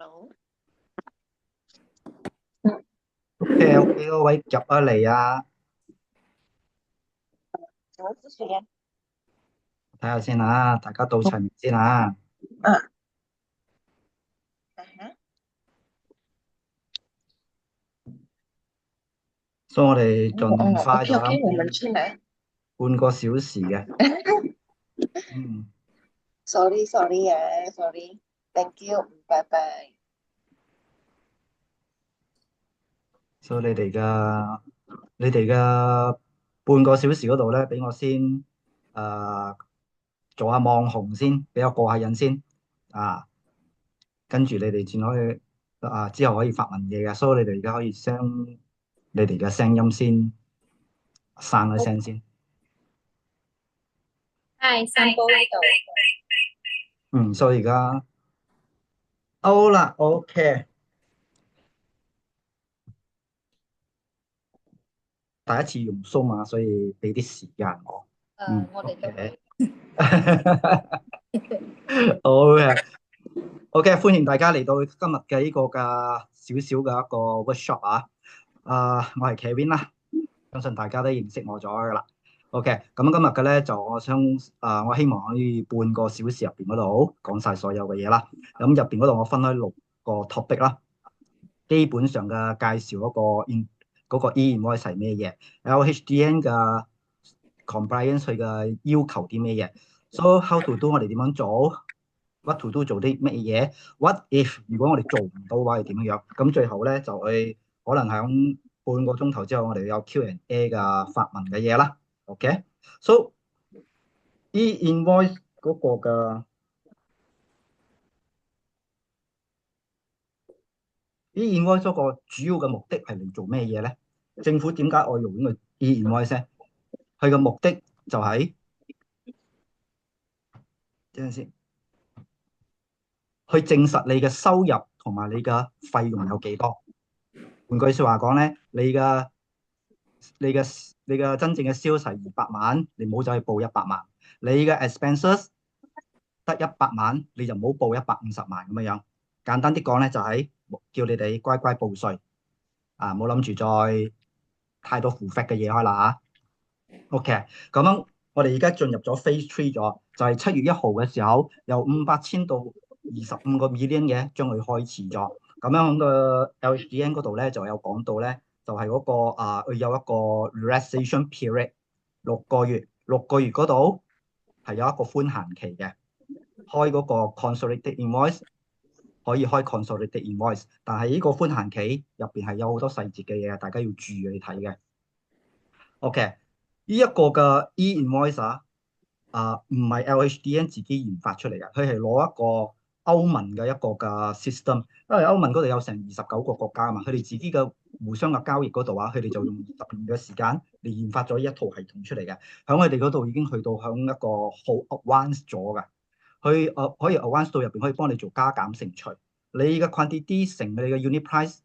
好，OK，OK，嗰位入啊嚟啊，請問支持嘅？睇下先啊，大家到齊未先啊？啊，所以我哋盡快就 OK 響 OK，我們去哪半個小時嘅，嗯，？Sorry Sorry 啊，Sorry，Thank you，拜拜。所以你哋嘅半個小時嗰度咧，俾我先誒做下網紅先，俾我過下癮先啊，跟住你哋先可以之後可以發問嘢嘅，所以你哋而家可以將你哋嘅聲音先刪一聲先，嗨，散步到。所以而家好啦，OK。第一次用 Zoom 嘛，所以俾啲時間我。我哋都OK，會。好嘅，OK，歡迎大家嚟到今日嘅呢個嘅少少嘅一個 workshop 啊。我係 Kevin 啦，相信大家都認識我咗噶啦。OK，咁今日嘅咧就我希望可以半個小時入邊嗰度講晒所有嘅嘢啦。咁入邊嗰度我分開6個 topic 啦。基本上嘅介紹嗰個 e-invoice 係咩嘢，LHDN 嘅 compliance 佢嘅要求啲咩嘢，so how to do 我哋點樣做，what to do 做啲乜嘢，what if 如果我哋做唔到嘅話係點樣樣，咁最後咧就去可能喺半個鐘頭之後我哋有 Q&A 嘅發問嘅嘢啦，OK，so e-invoice 嗰個嘅 e-invoice 嗰個主要嘅目的係嚟做咩嘢咧？政府點解愛用呢個 e-invoice 咧？佢嘅目的就係等陣先，去證實你嘅收入同埋你嘅費用有幾多。換句説話講咧，你嘅真正嘅銷係200萬，你唔好走去報100萬。你嘅 expenses 得100萬，你就唔好報150萬咁樣樣。簡單啲講咧，就係叫你哋乖乖報稅啊，唔好諗住再太多浮 f 嘅嘢開啦啊。OK，咁樣我哋而家進入咗 Phase Three 咗，就係7月1號嘅時候，由500千到25個 million 嘅將佢開始咗。咁樣喺個 LHDN 嗰度咧就有講到咧，就係嗰個佢有一個 relaxation period 6個月，6個月嗰度係有一個寬限期嘅，開嗰個 consolidated invoice 可以開 consolidated invoice，但係呢個寬限期入邊係有好多細節嘅嘢，大家要注意去睇嘅。OK，呢一個嘅 e-invoice 唔係 LHDN 自己研發出嚟嘅，佢係攞一個歐盟嘅一個嘅 system，因為歐盟嗰度有成29個國家啊嘛，佢哋自己嘅互相嘅交易嗰度佢哋就用20年嘅時間嚟研發咗一套系統出嚟嘅，喺佢哋嗰度已經去到響一個好 advanced 咗嘅，佢可以 advanced 到入邊可以幫你做加減乘除，你嘅 quantity 乘你嘅 unit price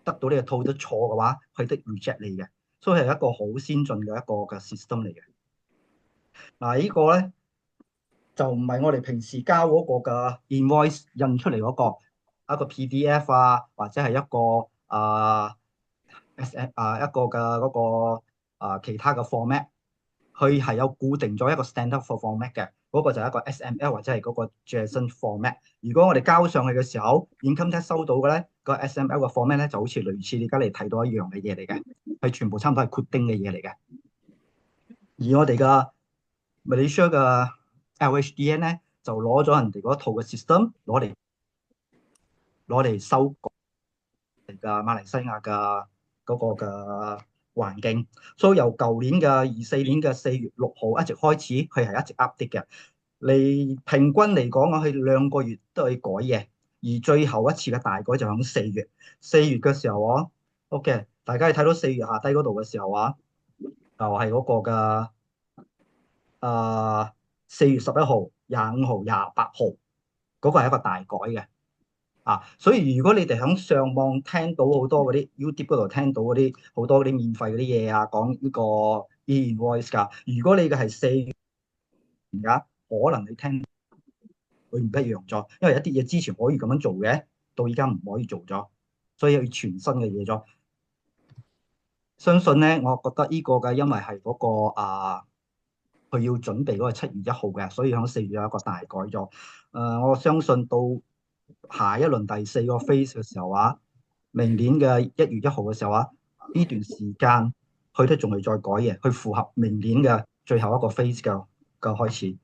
得到你嘅套得錯嘅話，佢的 reject 你嘅，所以係一個好先進嘅一個嘅 system 嚟嘅。嗱，呢個咧就唔係我哋平時交嗰個嘅 invoice 印出嚟嗰個一個 PDF 或者係一個一個嘅嗰個其他嘅 format，佢係有固定咗一個 standard format 嘅，嗰個就係一個 XML 或者係嗰個 JSON format。如果我哋交上去嘅時候，income tax 收到嘅咧個 XML 嘅 format 咧就好似類似你而家你睇到一樣嘅嘢嚟嘅，係全部差唔多係 coding 嘅嘢嚟嘅。而我哋嘅 Malaysia 嘅 LHDN 咧，就攞咗人哋嗰套嘅 system 攞嚟收割嘅馬來西亞嘅嗰個嘅環境，所以由舊年嘅24年嘅4月6號一直開始，佢係一直 update 嘅。你平均嚟講，我係2個月都去改嘅，而最後一次嘅大改就喺4月。4月嘅時候OK，大家睇到4月下低嗰度嘅時候就係嗰個嘅4月11號、25號、28號嗰個係一個大改嘅所以如果你哋喺上網聽到好多嗰啲 YouTube 嗰度聽到嗰啲好多嗰啲免費嗰啲嘢講呢個 e-invoice 㗎，如果你嘅係4月㗎，可能你聽會唔一樣咗，因為一啲嘢之前可以咁樣做嘅，到依家唔可以做咗，所以要全新嘅嘢咗。相信咧，我覺得呢個嘅因為係嗰個佢要準備嗰個7月1號嘅，所以喺4月有一個大改咗。我相信到下一輪第4個 phase 嘅時候啊，明年嘅1月1號嘅時候啊，呢段時間佢都仲係再改嘅，去符合明年嘅最後一個 phase 嘅開始。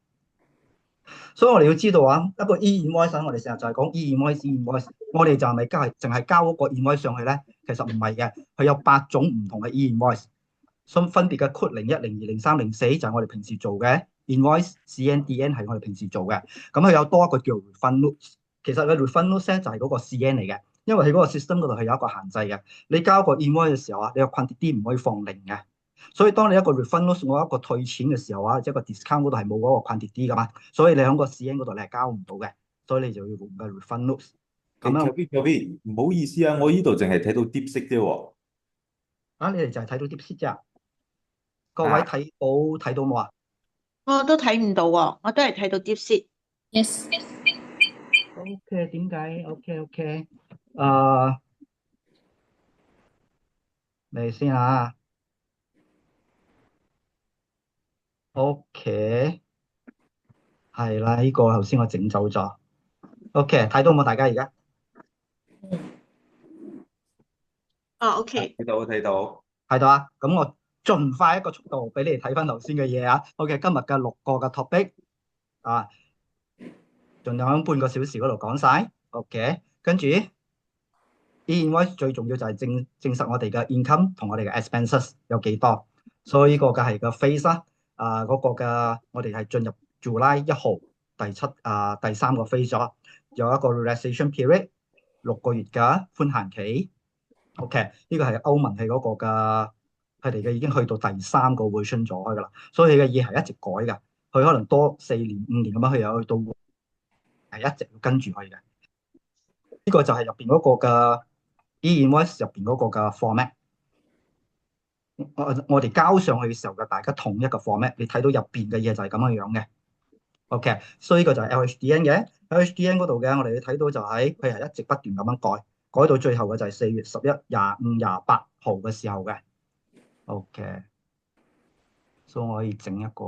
所以我哋要知道啊，一個 e-invoice 我哋成日就係講 e-invoice，我哋就係咪淨係交嗰個 invoice 上去咧？其實唔係嘅，佢有8種唔同嘅 e-invoice，分別嘅 code 01、02、03、04就係我哋平時做嘅 invoice，CN、DN 係我哋平時做嘅。咁佢有多一個叫 refund notes，其實個 refund notes 咧就係嗰個 CN 嚟嘅，因為喺嗰個 system 嗰度係有一個限制嘅。你交個 invoice 嘅時候啊，你個 quantity 唔可以放零嘅。所以當你一個 refund loss，我一個退錢嘅時候啊，即係個 discount 嗰度係冇嗰個 quantity 噶嘛，所以你喺個 CN 嗰度你係交唔到嘅，所以你就要用個 refund loss。咁誒樣，Kevin，唔好意思啊，我呢度淨係睇到 DeepSeek 啫喎。你哋就係睇到啲 sheet 啫，各位啊，睇到冇啊？我都睇唔到喎，我都係睇到 DeepSeek。Yes. OK，點解？OK，誒，嚟先啊。OK，係啦，呢個頭先我整走咗。OK，睇到冇？大家而家哦，OK。睇到。睇到啊？咁我盡快一個速度俾你哋睇翻頭先嘅嘢啊。OK，今日嘅6個嘅 topic 啊。盡量喺半個小時嗰度講晒，OK。跟住 e-invoice 最重要就係證實我哋嘅 income 同我哋嘅 expenses 有幾多，所以呢個嘅係個 phase 啦。嗰個嘅我哋係進入 July 1號第三個 phase 咗，有一個 relaxation period 6個月嘅寬限期。OK，呢個係歐盟係嗰個嘅，佢哋嘅已經去到第3個 version 咗㗎啦，所以佢嘅嘢係一直改㗎，佢可能多4年5年咁樣，佢又去到係一直要跟住佢嘅。呢個就係入邊嗰個嘅 e-invoice 入邊嗰個嘅 format。我哋交上去嘅時候嘅大家同一個 format，你睇到入邊嘅嘢就係咁樣樣嘅。OK，所以呢個就係 LHDN 嘅 LHDN 嗰度嘅，我哋睇到就係佢係一直不斷咁樣改到最後嘅就係4月11、25、28號嘅時候嘅。OK，所以我可以整一個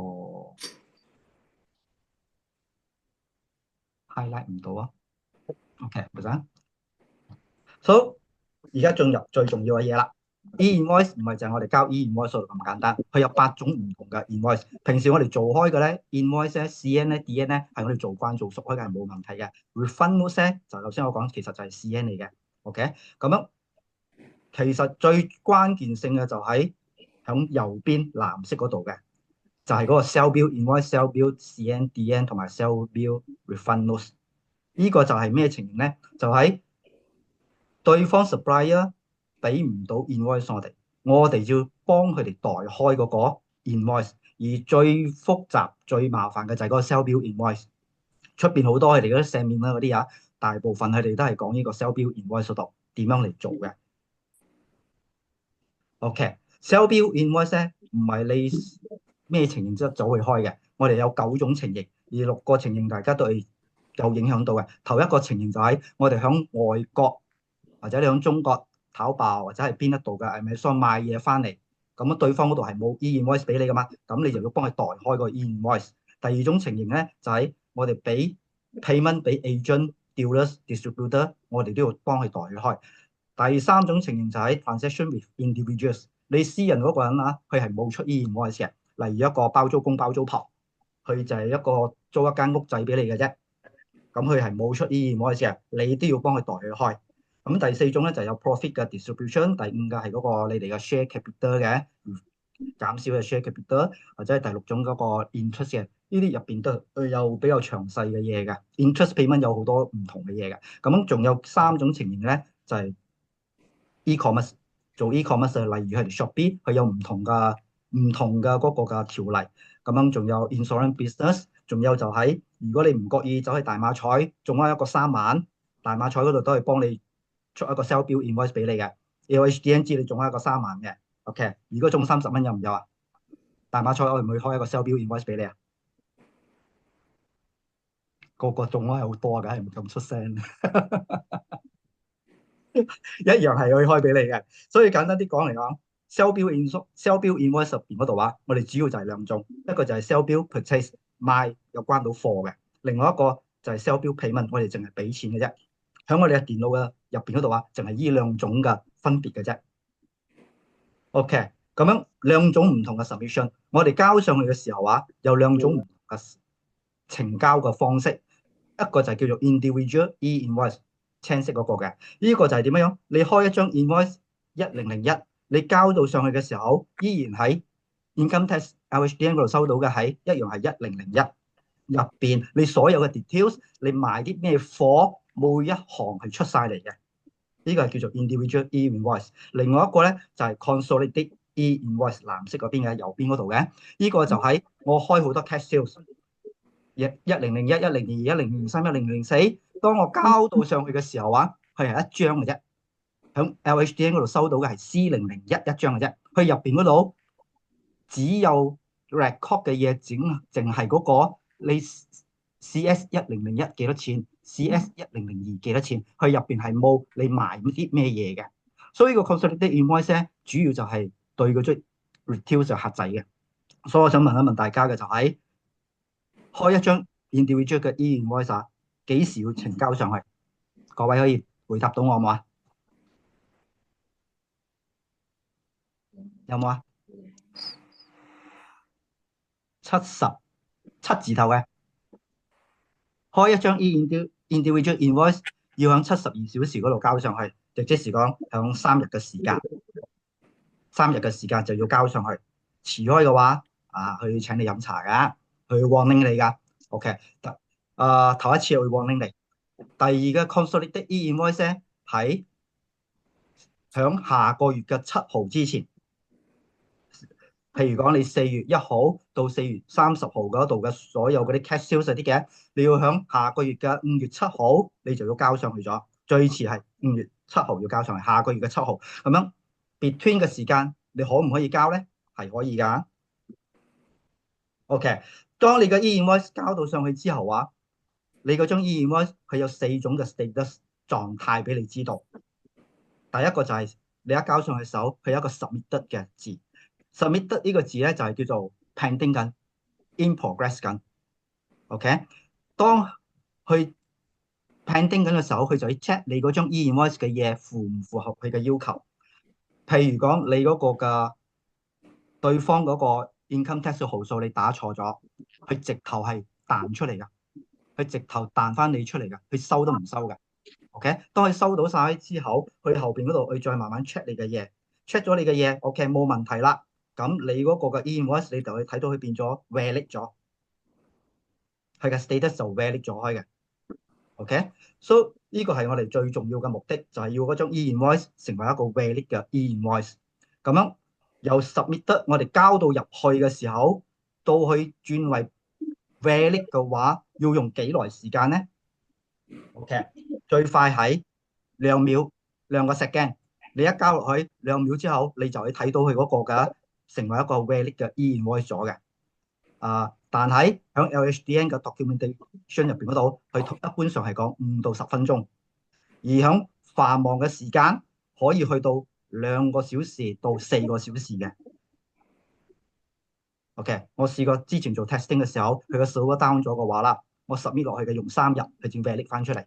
highlight 唔到啊。OK，唔該。So 而家進入最重要嘅嘢啦。e-invoice 唔係就係我哋交 e-invoice 咁簡單，佢有8種唔同嘅 invoice。平時我哋做開嘅咧 invoice 咧、CN 咧、DN 咧係我哋做慣做熟開嘅係冇問題嘅。refund note 咧就頭先我講，其實就係 CN 嚟嘅。OK，咁樣其實最關鍵性嘅就喺右邊藍色嗰度嘅，就係嗰個 sell bill invoice、sell bill、CN、DN 同埋 sell bill refund note。呢個就係咩情形咧？就喺對方 supplier 俾唔到 invoice 我哋要幫佢哋代開嗰個 invoice，而最複雜、最麻煩嘅就係嗰個 sell bill invoice。出邊好多佢哋嗰啲上面嗰啲啊，大部分佢哋都係講呢個 sell bill invoice 度點樣嚟做嘅。OK，sell bill invoice 咧唔係你咩情形之後走去開嘅，我哋有9種情形，而6個情形大家都係有影響到嘅。頭一個情形就係我哋響外國或者你響中國淘寶或者係邊一度嘅Amazon買嘢翻嚟，咁啊對方嗰度係冇 e-invoice 俾你噶嘛，咁你就要幫佢代開個 e-invoice。第二種情形咧就係我哋俾 payment 俾 agent、dealers、distributor，我哋都要幫佢代開。第三種情形就係 transaction with individuals，你私人嗰個人啊，佢係冇出 e-invoice 嘅，例如一個包租公包租婆，佢就係一個租一間屋仔俾你嘅啫，咁佢係冇出 e-invoice 嘅，你都要幫佢代佢開。咁第四種咧就係有 profit 嘅 distribution，第5個係嗰個你哋嘅 share capital 嘅減少嘅 share capital，或者係第6種嗰個 interest 嘅，呢啲入邊都有比較詳細嘅嘢嘅。interest payment 有好多唔同嘅嘢嘅，咁仲有3種情形咧就係、e-commerce 做 e-commerce，例如係 Shopee，佢有唔同嘅嗰個嘅條例。咁樣仲有 insurance business，仲有就係、如果你唔覺意走去大馬彩中咗一個3萬，大馬彩嗰度都係幫你出一個 sell bill invoice 俾你嘅。LHDN 知你中咗一個3萬嘅，OK，如果中30蚊有唔有啊？大馬彩我會唔會開一個 sell bill invoice 俾你啊？個個中咗係好多㗎，係唔咁出聲。一樣係可以開俾你嘅。所以簡單啲講嚟講，sell bill invoice 入邊嗰度啊，我哋主要就係兩種，一個就係 sell bill purchase 賣有關到貨嘅，另外一個就係 sell bill payment，我哋淨係俾錢嘅啫。喺我哋嘅電腦嘅入邊嗰度啊，淨係呢兩種嘅分別嘅啫。OK，咁樣兩種唔同嘅 submission，我哋交上去嘅時候啊，有兩種唔同嘅呈交嘅方式，一個就係叫做 individual e-invoice 青色嗰個嘅，呢個就係點樣？你開一張 invoice 1001，你交到上去嘅時候，依然喺 income tax LHDN 嗰度收到嘅係一樣係1001入邊，你所有嘅 details，你賣啲咩貨，每一行係出晒嚟嘅。呢個係叫做 individual e-invoice。另外一個咧就係 consolidated e-invoice，藍色嗰邊嘅右邊嗰度嘅，呢個就係我開好多 cash sales， 1001、1002、1003、1004，當我交到上去嘅時候啊，佢係一張嘅啫。喺 LHDN 嗰度收到嘅係 C001一張嘅啫，佢入邊嗰度只有 record 嘅嘢，淨係嗰個你 CS1001幾多錢，CS1002幾多錢，佢入邊係冇你賣啲咩嘢嘅。所以個 consolidated invoice 咧，主要就係對嗰張 retail 就客製嘅。所以我想問一問大家嘅就係、開一張 individual 嘅 e-invoice 幾時要呈交上去？各位可以回答到我冇啊？有冇啊？7字頭嘅，開一張 individual invoice 要喺72小時嗰度交上去，亦即是講喺3日嘅時間，3日嘅時間就要交上去。遲開嘅話，佢請你飲茶㗎，佢 warning 你㗎。OK，頭一次會 warning你。第二個 consolidated e-invoice 咧，喺下個月嘅7號之前。譬如講你4月1號到4月30號嗰度嘅所有嗰啲 cash sales 啲嘅，你要喺下個月嘅5月7號，你就要交上去咗。最遲係5月7號要交上去，下個月嘅7號咁樣。between 嘅時間，你可唔可以交咧？係可以㗎。OK，當你嘅 e-invoice 交到上去之後啊，你嗰張 e-invoice 佢有4種嘅 status 狀態俾你知道。第一個就係你一交上去手，佢有一個 submitted 嘅字。submitted 呢個字咧就係叫做 pending 緊 ，in progress 緊。OK，當佢 pending 緊嘅時候，佢就要 check 你嗰張 e-invoice 嘅嘢符唔符合佢嘅要求。譬如講你嗰個嘅對方嗰個 income tax 嘅號數你打錯咗，佢直頭係彈出嚟㗎，佢直頭彈翻你出嚟㗎，佢收都唔收㗎。OK，當佢收到晒之後，去後邊嗰度佢再慢慢 check 你嘅嘢，check 咗你嘅嘢 ，OK 冇問題啦。咁你嗰個嘅 e-invoice 你就會睇到佢變咗 valid 咗，佢嘅 status 就 valid 咗開嘅。OK，so 呢個係我哋最重要嘅目的，就係要嗰張 e-invoice 成為一個 valid 嘅 e-invoice。咁樣由 submit 我哋交到入去嘅時候，到去轉為 valid 嘅話，要用幾耐時間咧？OK，最快喺2秒，2個 second。你一交落去2秒之後，你就會睇到佢嗰個嘅成為一個 valid 嘅 e-invoice 咗嘅。但係喺 LHDN 嘅 documentation 入邊嗰度，佢一般上係講5到10分鐘，而喺繁忙嘅時間可以去到2個小時到4個小時嘅。OK，我試過之前做 testing 嘅時候，佢個 server down 咗嘅話啦，我 submit 落去嘅用3日，佢先 valid 翻出嚟。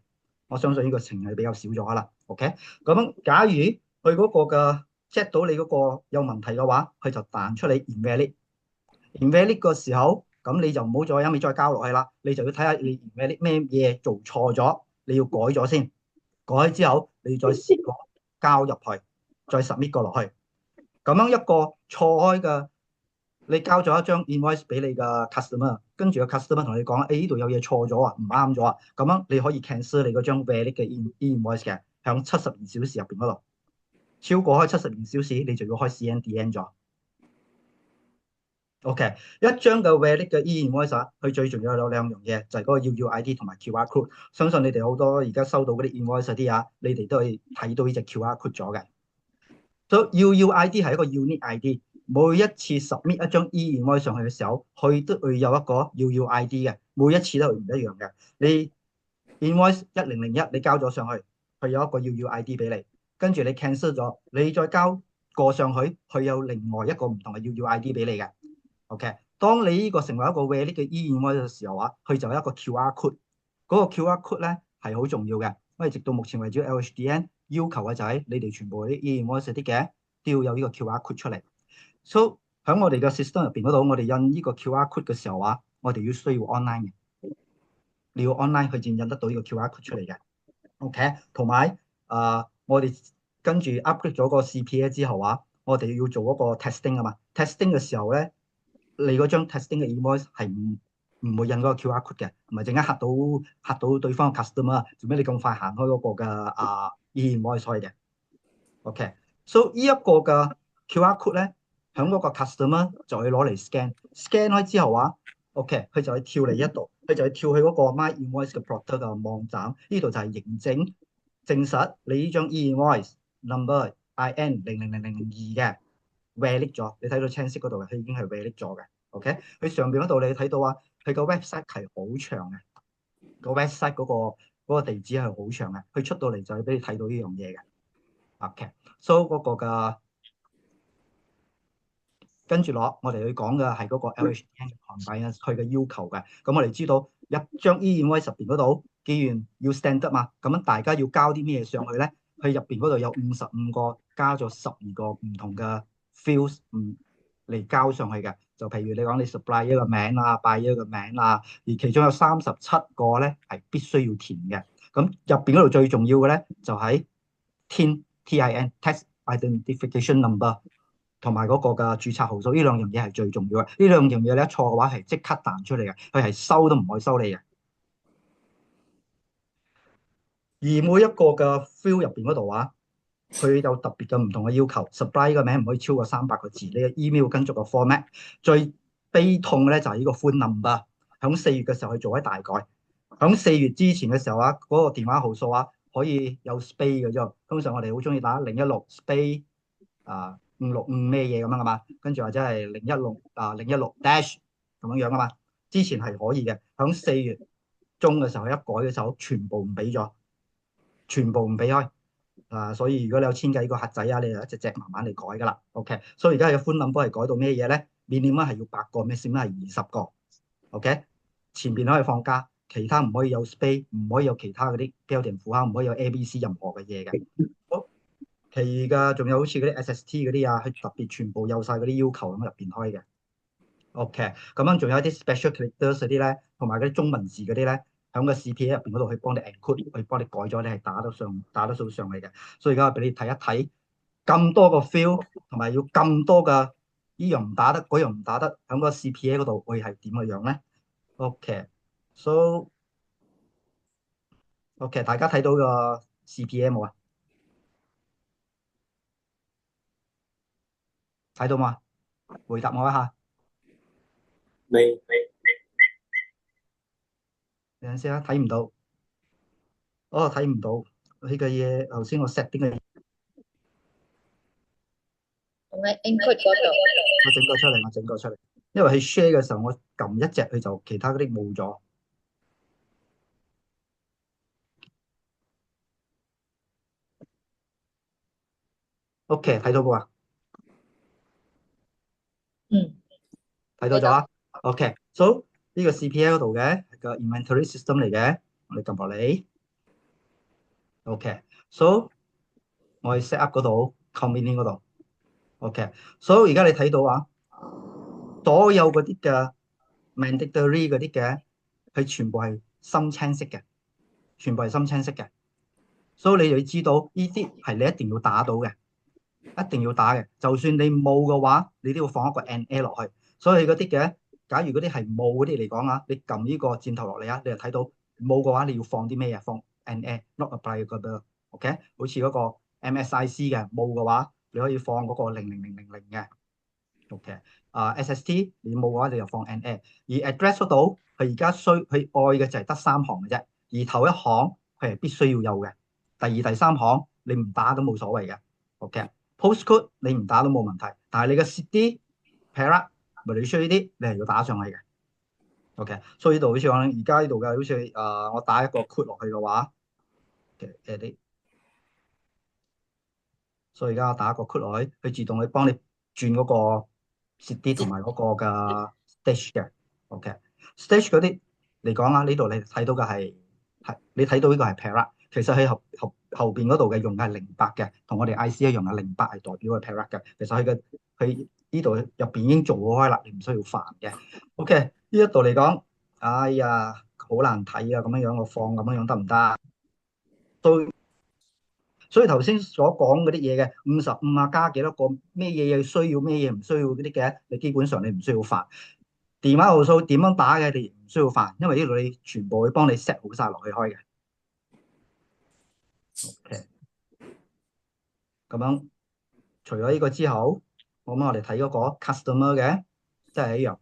我相信呢個情係比較少咗啦。OK，咁假如佢嗰個嘅 check 到你嗰個有問題嘅話，佢就彈出你 invalid。invalid 個時候，咁你就唔好再一味再交落去啦，你就要睇下你 invalid 咩嘢做錯咗，你要改咗先，改之後你再試過交入去，再 submit 過落去。咁樣一個錯開嘅，你交咗一張 invoice 俾你嘅 customer， 跟住個 customer 同你講，呢度有嘢錯咗啊，唔啱咗啊，咁樣你可以 cancel 你嗰張 valid 嘅 invoice 嘅，響72小時入邊嗰度，超過開72小時，你就要開 CNDN 咗。OK， 一張嘅 valid 嘅 e-invoice 佢最重要有2樣嘢，就係嗰個 UUID 同埋 QR code。相信你哋好多而家收到嗰啲 invoice 啲你哋都可以睇到呢隻 QR code 咗嘅。所以 UUID 係一個 unique ID， 每一次 submit 一張 e-invoice 上去嘅時候，佢都會有一個 UUID 嘅，每一次都唔一樣嘅。你 invoice 1001你交咗上去，佢有一個 UUID 俾你。跟住你 cancel 咗，你再交過上去，佢有另外一個唔同嘅 UUID 俾你嘅。OK，當你呢個成為一個 valid 嘅 e-invoice 嘅時候啊，佢就有一個 QR code，嗰個 QR code 咧係好重要嘅，因為直到目前為止 LHDN 要求嘅就係你哋全部啲 e-invoice 啲嘅都要有呢個 QR code 出嚟。So 喺我哋嘅 system 入邊嗰度，我哋印呢個 QR code 嘅時候啊，我哋要需要 online 嘅，你要 online 佢先印得到呢個 QR code 出嚟嘅。OK，同埋我哋跟住 upgrade 咗個 CPA 之後啊，我哋要做嗰個 testing 啊嘛。testing 嘅時候咧，你嗰張 testing 嘅 invoice 係唔會印嗰個 QR code 嘅，唔係陣間嚇到對方嘅 customer，做咩你咁快行開嗰個嘅invoice 嘅。OK，so 呢一個嘅 QR code 咧，響嗰個 customer 就去攞嚟 scan 開之後啊，OK，佢就去跳嚟一度，佢就去跳去嗰個 My Invoice 嘅 portal 嘅網站，呢度就係證實你呢張 invoice number IN 00002嘅 valid 咗，你睇到青色嗰度嘅，佢已經係 valid 咗嘅。OK，佢上邊嗰度你睇到啊，佢個 website 係好長嘅，個 website 嗰個地址係好長嘅，佢出到嚟就係俾你睇到呢樣嘢嘅。OK，so 嗰個嘅跟住落，我哋去講嘅係嗰個 LHDN 嘅 compliance 佢嘅要求嘅。咁我哋知道一張 e-invoice 入邊嗰度，既然要 standard 嘛，咁樣大家要交啲咩上去咧？佢入邊嗰度有55個，加咗12個唔同嘅 fields 嚟交上去嘅。就譬如你講你 supplier 嘅名啊，buyer 嘅名啊，而其中有37個咧係必須要填嘅。咁入邊嗰度最重要嘅咧就係 TIN tax identification number。同埋嗰個嘅註冊號數，呢兩樣嘢係最重要嘅。呢兩樣嘢你一錯嘅話，係即刻彈出嚟嘅，佢係收都唔可以收你嘅。而每一個嘅 field 入邊嗰度啊，佢有特別嘅唔同嘅要求。supply 個名唔可以超過300個字，你嘅 email 跟足個 format。最悲痛嘅咧就係呢個 phone number，響4月嘅時候去做一大改。響4月之前嘅時候啊，嗰個電話號數啊可以有 space 嘅啫。通常我哋好中意打016 space 565咩嘢咁樣噶嘛，跟住或者係016 dash 咁樣樣噶嘛。之前係可以嘅，響4月中嘅時候一改嘅時候，全部唔俾咗，全部唔俾開。所以如果你有簽計個客仔啊，你就一隻隻慢慢嚟改噶啦。OK，所以而家嘅寬 number 係改到咩嘢咧？minimum 係要8個，maximum 係20個。OK，前邊可以放加，其他唔可以有 space，唔可以有其他嗰啲標點符號，唔可以有 ABC 任何嘅嘢嘅。好，其餘嘅仲有好似嗰啲 SST 嗰啲啊，佢特別全部有晒嗰啲要求咁入邊開嘅。OK，咁樣仲有一啲 special characters 嗰啲咧，同埋嗰啲中文字嗰啲咧，喺個 CPA 入邊嗰度去幫你 encode，去幫你改咗，你係打得到上嚟嘅。所以而家俾你睇一睇，咁多個 field 同埋要咁多嘅呢樣唔打得，嗰樣唔打得，喺個 CPA 嗰度會係點嘅樣咧？OK，so OK，大家睇到個 CPA 冇啊？睇到嘛？回答我一下。未等陣先啦，睇唔到。哦，睇唔到。呢個嘢頭先我 set 定嘅，我喺 input 嗰度，我整個出嚟。因為喺 share 嘅時候，我撳一隻，佢就其他嗰啲冇咗。OK，睇到冇啊？嗯，睇到咗啊？OK，so 呢個 CPA 嗰度嘅係個 inventory system 嚟嘅，我哋撳落嚟。OK，so 我哋 set up 嗰度 convenient 嗰度。OK，so 而家你睇到啊，所有嗰啲嘅 mandatory 嗰啲嘅，佢全部係深青色嘅，全部係深青色嘅。所以你就要知道呢啲係你一定要打到嘅，一定要打嘅。就算你冇嘅話，你都要放一個 NA 落去。所以嗰啲嘅，假如嗰啲係冇嗰啲嚟講啊，你撳呢個箭頭落嚟啊，你就睇到冇嘅話，你要放啲咩啊？放 NA，not applicable。OK，好似嗰個 MSIC 嘅冇嘅話，你可以放嗰個00000嘅。OK，SST 你冇嘅話，你就放 NA。而 address 嗰度，佢而家佢愛嘅就係得3行嘅啫，而頭一行佢係必須要有嘅。第二、第三行你唔打都冇所謂嘅。OK，postcode 你唔打都冇問題，但係你嘅 city、para、militia 呢啲你係要打上去嘅。OK，所以呢度好似講而家呢度嘅，好似我打一個 code 落去嘅話，你所以而家我打個 code 落去，佢自動去幫你轉嗰個 city 同埋嗰個嘅 stage 嘅。OK，stage 嗰啲嚟講啊，呢度你睇到嘅你睇到呢個係 Perak，其實喺後邊嗰度嘅用嘅係08嘅，同我哋 IC 一樣嘅08係代表嘅 Perak 嘅。其實佢呢度入邊已經做好開啦，你唔需要煩嘅。OK，呢一度嚟講，哎呀，好難睇啊！咁樣樣我放咁樣樣得唔得？所以頭先所講嗰啲嘢嘅55啊，加幾多個咩嘢需要，咩嘢唔需要嗰啲嘅，你基本上你唔需要煩。電話號數點樣打嘅，你唔需要煩，因為呢度你全部會幫你 set 好晒落去開嘅。OK，咁樣除咗呢個之後，我哋睇嗰個 customer 嘅，即係一樣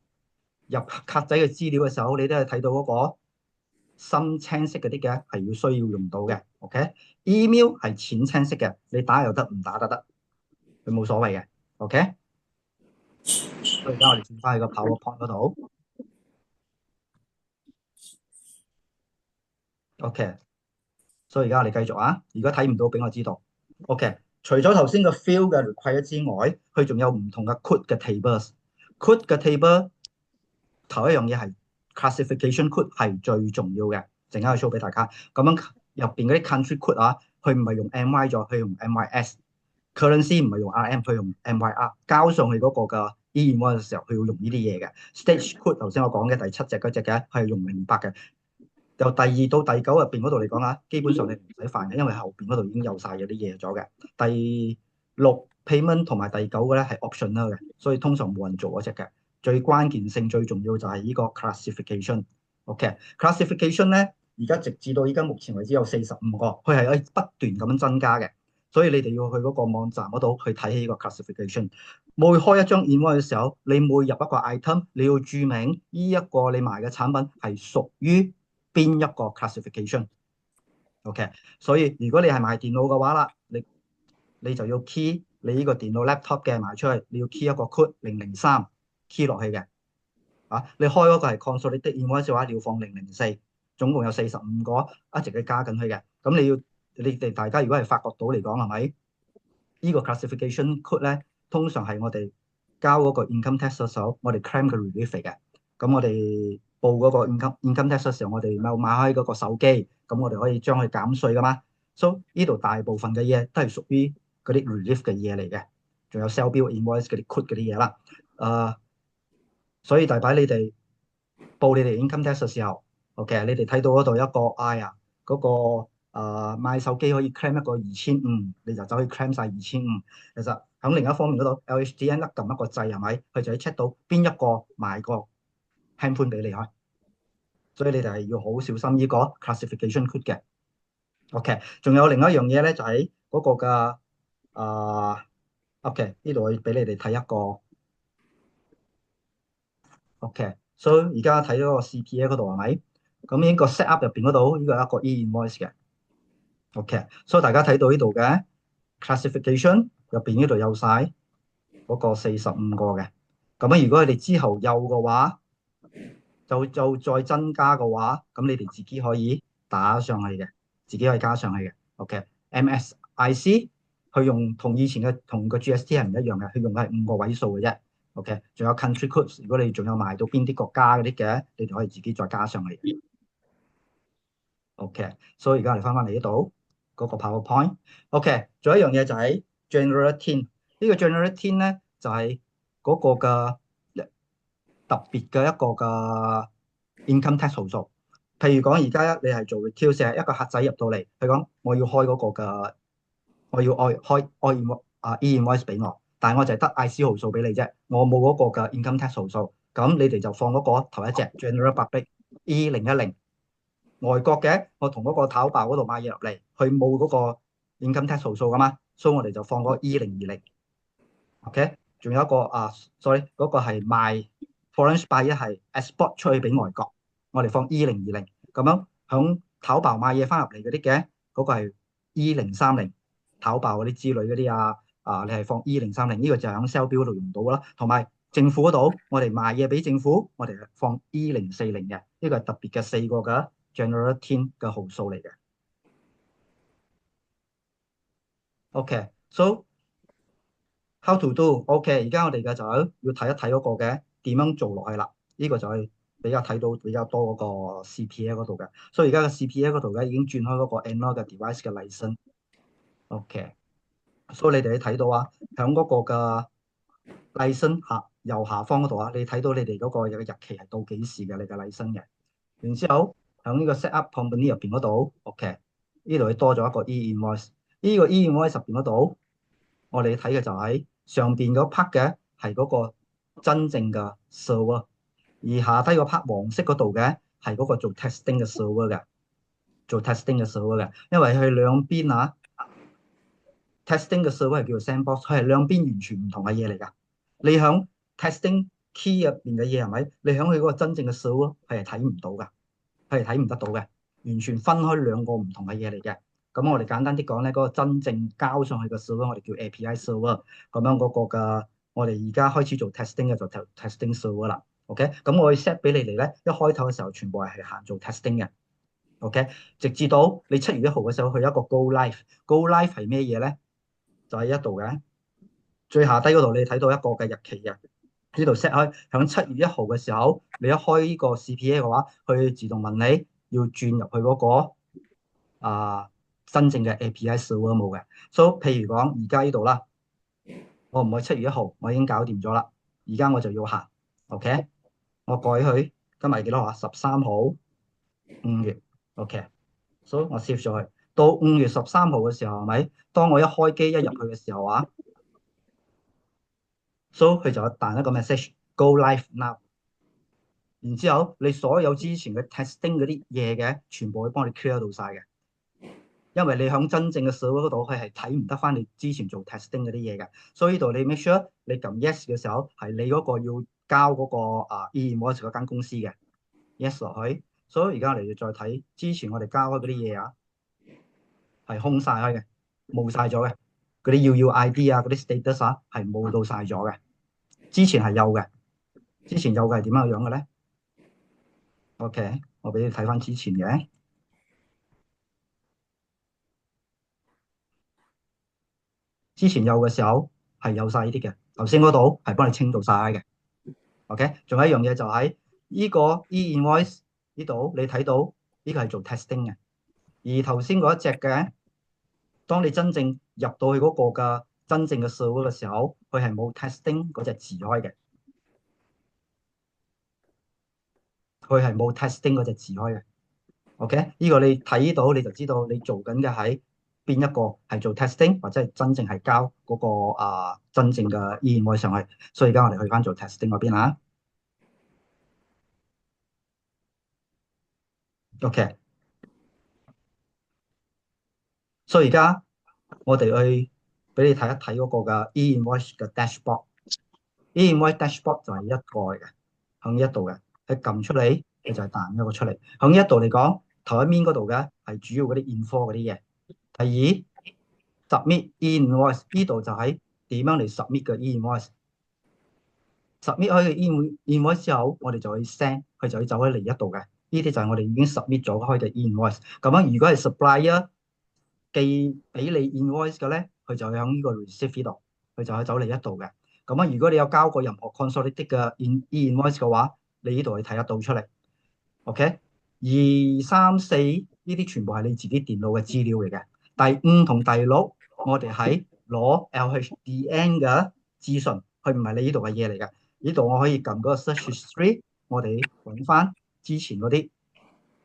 入卡仔嘅資料嘅時候，你都係睇到嗰個深青色嗰啲嘅係要需要用到嘅。OK，email 係淺青色嘅，你打又得，唔打都得，佢冇所謂嘅。OK。所以而家我哋轉翻去個 PowerPoint 嗰度。OK，所以而家我哋繼續啊。如果睇唔到，俾我知道。OK，除咗頭先個 field 嘅 require 之外，佢仲有唔同嘅 code 嘅 tables。code 嘅 table 頭一樣嘢係 classification code 係最重要嘅，陣間去 show 俾大家。咁樣入邊嗰啲 country code 啊，佢唔係用 MY 咗，佢用 MYS。currency 唔係用 RM，佢用 MYR。交上去嗰個嘅 e-invoice 嘅時候，佢要用呢啲嘢嘅。stage code 頭先我講嘅第7隻嗰隻嘅，係用08嘅。由第2到第9入邊嗰度嚟講啊，基本上你唔使煩嘅，因為後邊嗰度已經有晒嗰啲嘢咗嘅。第6 payment 同埋第9嘅咧係 optional 嘅，所以通常冇人做嗰隻嘅。最關鍵性最重要就係呢個 classification。OK，classification 咧而家直至到而家目前為止有45個，佢係不斷咁樣增加嘅。所以你哋要去嗰個網站嗰度去睇起呢個 classification。每開一張 invoice 嘅時候，你每入一個 item，你要注明呢一個你賣嘅產品係屬於邊一個 classification。OK，所以如果你係賣電腦嘅話啦，你就要 key 你呢個電腦 laptop 嘅賣出去，你要 key 一個 code 003 key 落去嘅。你開嗰個係 consolidated invoice 嘅話，你要放004，總共有45個一直去加緊去嘅。咁你哋大家如果係發覺到嚟講係咪？呢個 classification code 咧，通常係我哋交嗰個 income tax 嘅時候，我哋 claim 嘅 relief 嚟嘅。咁我哋報嗰個 income tax 嘅時候，我哋有買開嗰個手機，咁我哋可以將佢減稅噶嘛。So 呢度大部分嘅嘢都係屬於嗰啲 relief 嘅嘢嚟嘅，仲有 sell bill invoice 嗰啲 code 嗰啲嘢啦。所以大擺你哋報你哋 income tax 嘅時候 ，OK，你哋睇到嗰度一個嗰個買手機可以 claim 一個2500，你就走去 claim 晒2500。其實喺另一方面嗰度 ，LHDN 撳一個掣係咪？佢就可以 check 到邊一個買個 handphone 俾你開。所以你哋係要好小心呢個 classification code 嘅。OK，仲有另一樣嘢咧，就係嗰個嘅OK，呢度我俾你哋睇一個。OK，所以而家睇到個 CPA 嗰度係咪？咁呢個 set up 入邊嗰度，呢個係一個 e-invoice 嘅。OK，所以大家睇到呢度嘅 classification 入邊呢度有晒嗰個45個嘅。咁樣如果佢哋之後有嘅話，就再增加嘅話，咁你哋自己可以打上去嘅，自己可以加上去嘅。OK，MSIC 佢用同以前嘅同個 GST 係唔一樣嘅，佢用嘅係5個位數嘅啫。OK，仲有 country codes，如果你仲有賣到邊啲國家嗰啲嘅，你哋可以自己再加上去。OK，所以而家嚟翻嚟呢度嗰個 PowerPoint。OK，仲有一樣嘢就係 General Team。呢個 General Team 咧就係嗰個嘅特別嘅一個嘅 income tax 號數。譬如講而家你係做 retail 嘅一個客仔入到嚟，佢講我要開嗰個嘅，我要開e-invoice 俾我。但係我就係得 IC 號數俾你啫，我冇嗰個嘅 income tax 號數。咁你哋就放嗰個頭一隻 General Public E010。外國嘅，我同嗰個淘寶嗰度買嘢入嚟，佢冇嗰個 income tax 號數噶嘛，所以我哋就放嗰個 E020。OK，仲有一個sorry，嗰個係賣 foreign buy 係 export 出去俾外國，我哋放 E020。咁樣響淘寶買嘢翻入嚟嗰啲嘅，嗰個係 E030。淘寶嗰啲之類嗰啲你係放 E030，呢個就喺 sell bill 嗰度用到啦。同埋政府嗰度，我哋賣嘢俾政府，我哋係放 E040嘅，呢個係特別嘅4個嘅 general team 嘅號數嚟嘅。OK，so How to do？OK，而家我哋嘅就要睇一睇嗰個嘅點樣做落去啦。呢個就係比較睇到比較多嗰個 CPA 嗰度嘅，所以而家嘅 CPA 嗰度咧已經轉開嗰個 Android 嘅 device 嘅 license。OK，所以你哋睇到啊，響嗰個嘅 license 右下方嗰度啊，你睇到你哋嗰個嘅日期係到幾時嘅，你嘅 license 嘅。然之後響呢個 set up company 入邊嗰度，OK，呢度多咗一個 e-invoice。呢個 e-invoice 入邊嗰度，我哋睇嘅就係上邊嗰 part 嘅係嗰個真正嘅 server，而下低個 part 黃色嗰度嘅係嗰個做 testing 嘅 server 嘅，做 testing 嘅 server 嘅，因為佢兩邊testing 嘅 server 係叫做 sandbox，佢係兩邊完全唔同嘅嘢嚟㗎。你響 testing key 入邊嘅嘢係咪？你響佢嗰個真正嘅 server 係睇唔到㗎，係睇唔得到嘅，完全分開兩個唔同嘅嘢嚟嘅。咁我哋簡單啲講咧，嗰個真正交上去嘅 server，我哋叫 API server。咁樣嗰個嘅，我哋而家開始做 testing 嘅就 testing server 啦。OK，咁我會 set 俾你哋咧，一開頭嘅時候全部係行做 testing 嘅。OK，直至到你7月1號嘅時候，去一個 go live。go live 係咩嘢咧？就喺一度嘅最下低嗰度，你睇到一個嘅日期嘅。呢度 set 開響7月1號嘅時候，你一開呢個 CPA 嘅話，佢自動問你要轉入去嗰個真正嘅 API server 冇嘅。所以譬如講而家呢度啦，我唔係7月1號，我已經搞掂咗啦。而家我就要行 ，OK，我改去今日幾多號啊？13號5月，OK，所以我 save 咗佢。到5月13號嘅時候係咪？當我一開機一入去嘅時候啊，所以佢就彈一個 message go live now。然之後你所有之前嘅 testing 嗰啲嘢嘅，全部會幫你 clear 到晒嘅。因為你響真正嘅 server 嗰度，佢係睇唔得翻你之前做 testing 嗰啲嘢嘅。所以呢度你 make sure 你撳 yes 嘅時候，係你嗰個要交嗰個e-invoice 嗰間公司嘅 yes 落去。所以而家我哋要再睇之前我哋交開嗰啲嘢啊，係空晒開嘅，冇晒咗嘅。嗰啲要 ID 啊，嗰啲 status 啊，係冇到晒咗嘅。之前係有嘅，之前有嘅係點樣樣嘅咧？OK，我俾你睇翻之前嘅。之前有嘅時候係有晒呢啲嘅，頭先嗰度係幫你清到晒嘅。OK，仲有一樣嘢就係呢個 e-invoice 呢度，你睇到呢個係做 testing 嘅，而頭先嗰一隻嘅，當你真正入到去嗰個嘅真正嘅 server 嘅時候，佢係冇 testing 嗰隻字開嘅，佢係冇 testing 嗰隻字開嘅。OK，呢個你睇到你就知道你做緊嘅係邊一個係做 testing，或者係真正係交嗰個真正嘅 e-invoice 上去。所以而家我哋去翻做 testing 嗰邊啦。OK，所以而家我哋去俾你睇一睇嗰個嘅 e-invoice 嘅 dashboard。e-invoice dashboard 就係一個嚟嘅，響呢一度嘅，你撳出嚟，佢就係彈一個出嚟。響呢一度嚟講，頭一面嗰度嘅係主要嗰啲 info 嗰啲嘢。第二 submit e-invoice 呢度就係點樣嚟 submit 嘅 e-invoice。submit 開嘅 e-invoice 之後，我哋就可以 send，佢就可以走喺嚟一度嘅。呢啲就係我哋已經 submit 咗開嘅 e-invoice。咁樣如果係 supplier 寄俾你 invoice 嘅咧，佢就喺呢個 receipt 度，佢就可以走嚟一度嘅。咁樣如果你有交過任何 consolidated 嘅 e-invoice 嘅話，你呢度可以睇得到出嚟。OK，2、3、4呢啲全部係你自己電腦嘅資料嚟嘅。第5同第6，我哋係攞 LHDN 嘅資訊，佢唔係你呢度嘅嘢嚟嘅。呢度我可以撳嗰個 search history，我哋揾翻之前嗰啲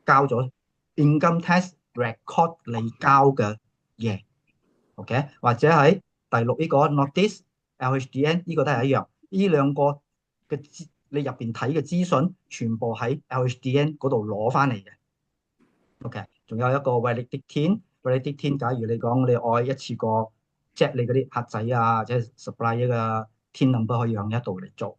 交咗 income tax record 你交嘅嘢，OK，或者喺第6呢個 notice LHDN 呢個都係一樣，呢兩個嘅你入邊睇嘅資訊，全部喺 LHDN 嗰度攞翻嚟嘅。OK，仲有一個 validity，假如你講你愛一次過 check 你嗰啲客仔啊，或者 supply 一個 tin number 可以用一度嚟做。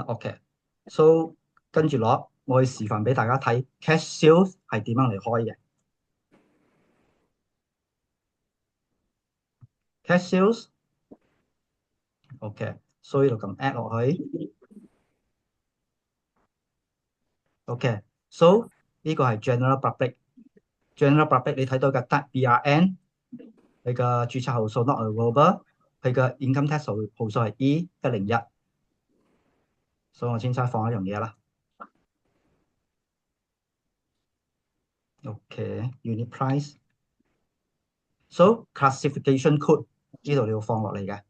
OK，so 跟住攞，我會示範俾大家睇 cash sales 係點樣嚟開嘅。cash sales，OK，所以就撳 add 落去。OK，so 呢個係 general public 你睇到嘅得 BRN 你嘅註冊號數 not available，佢嘅 income tax 號數係 E101，所以我先差放一樣嘢啦。OK，unit price。So classification code 呢度你要放落嚟嘅。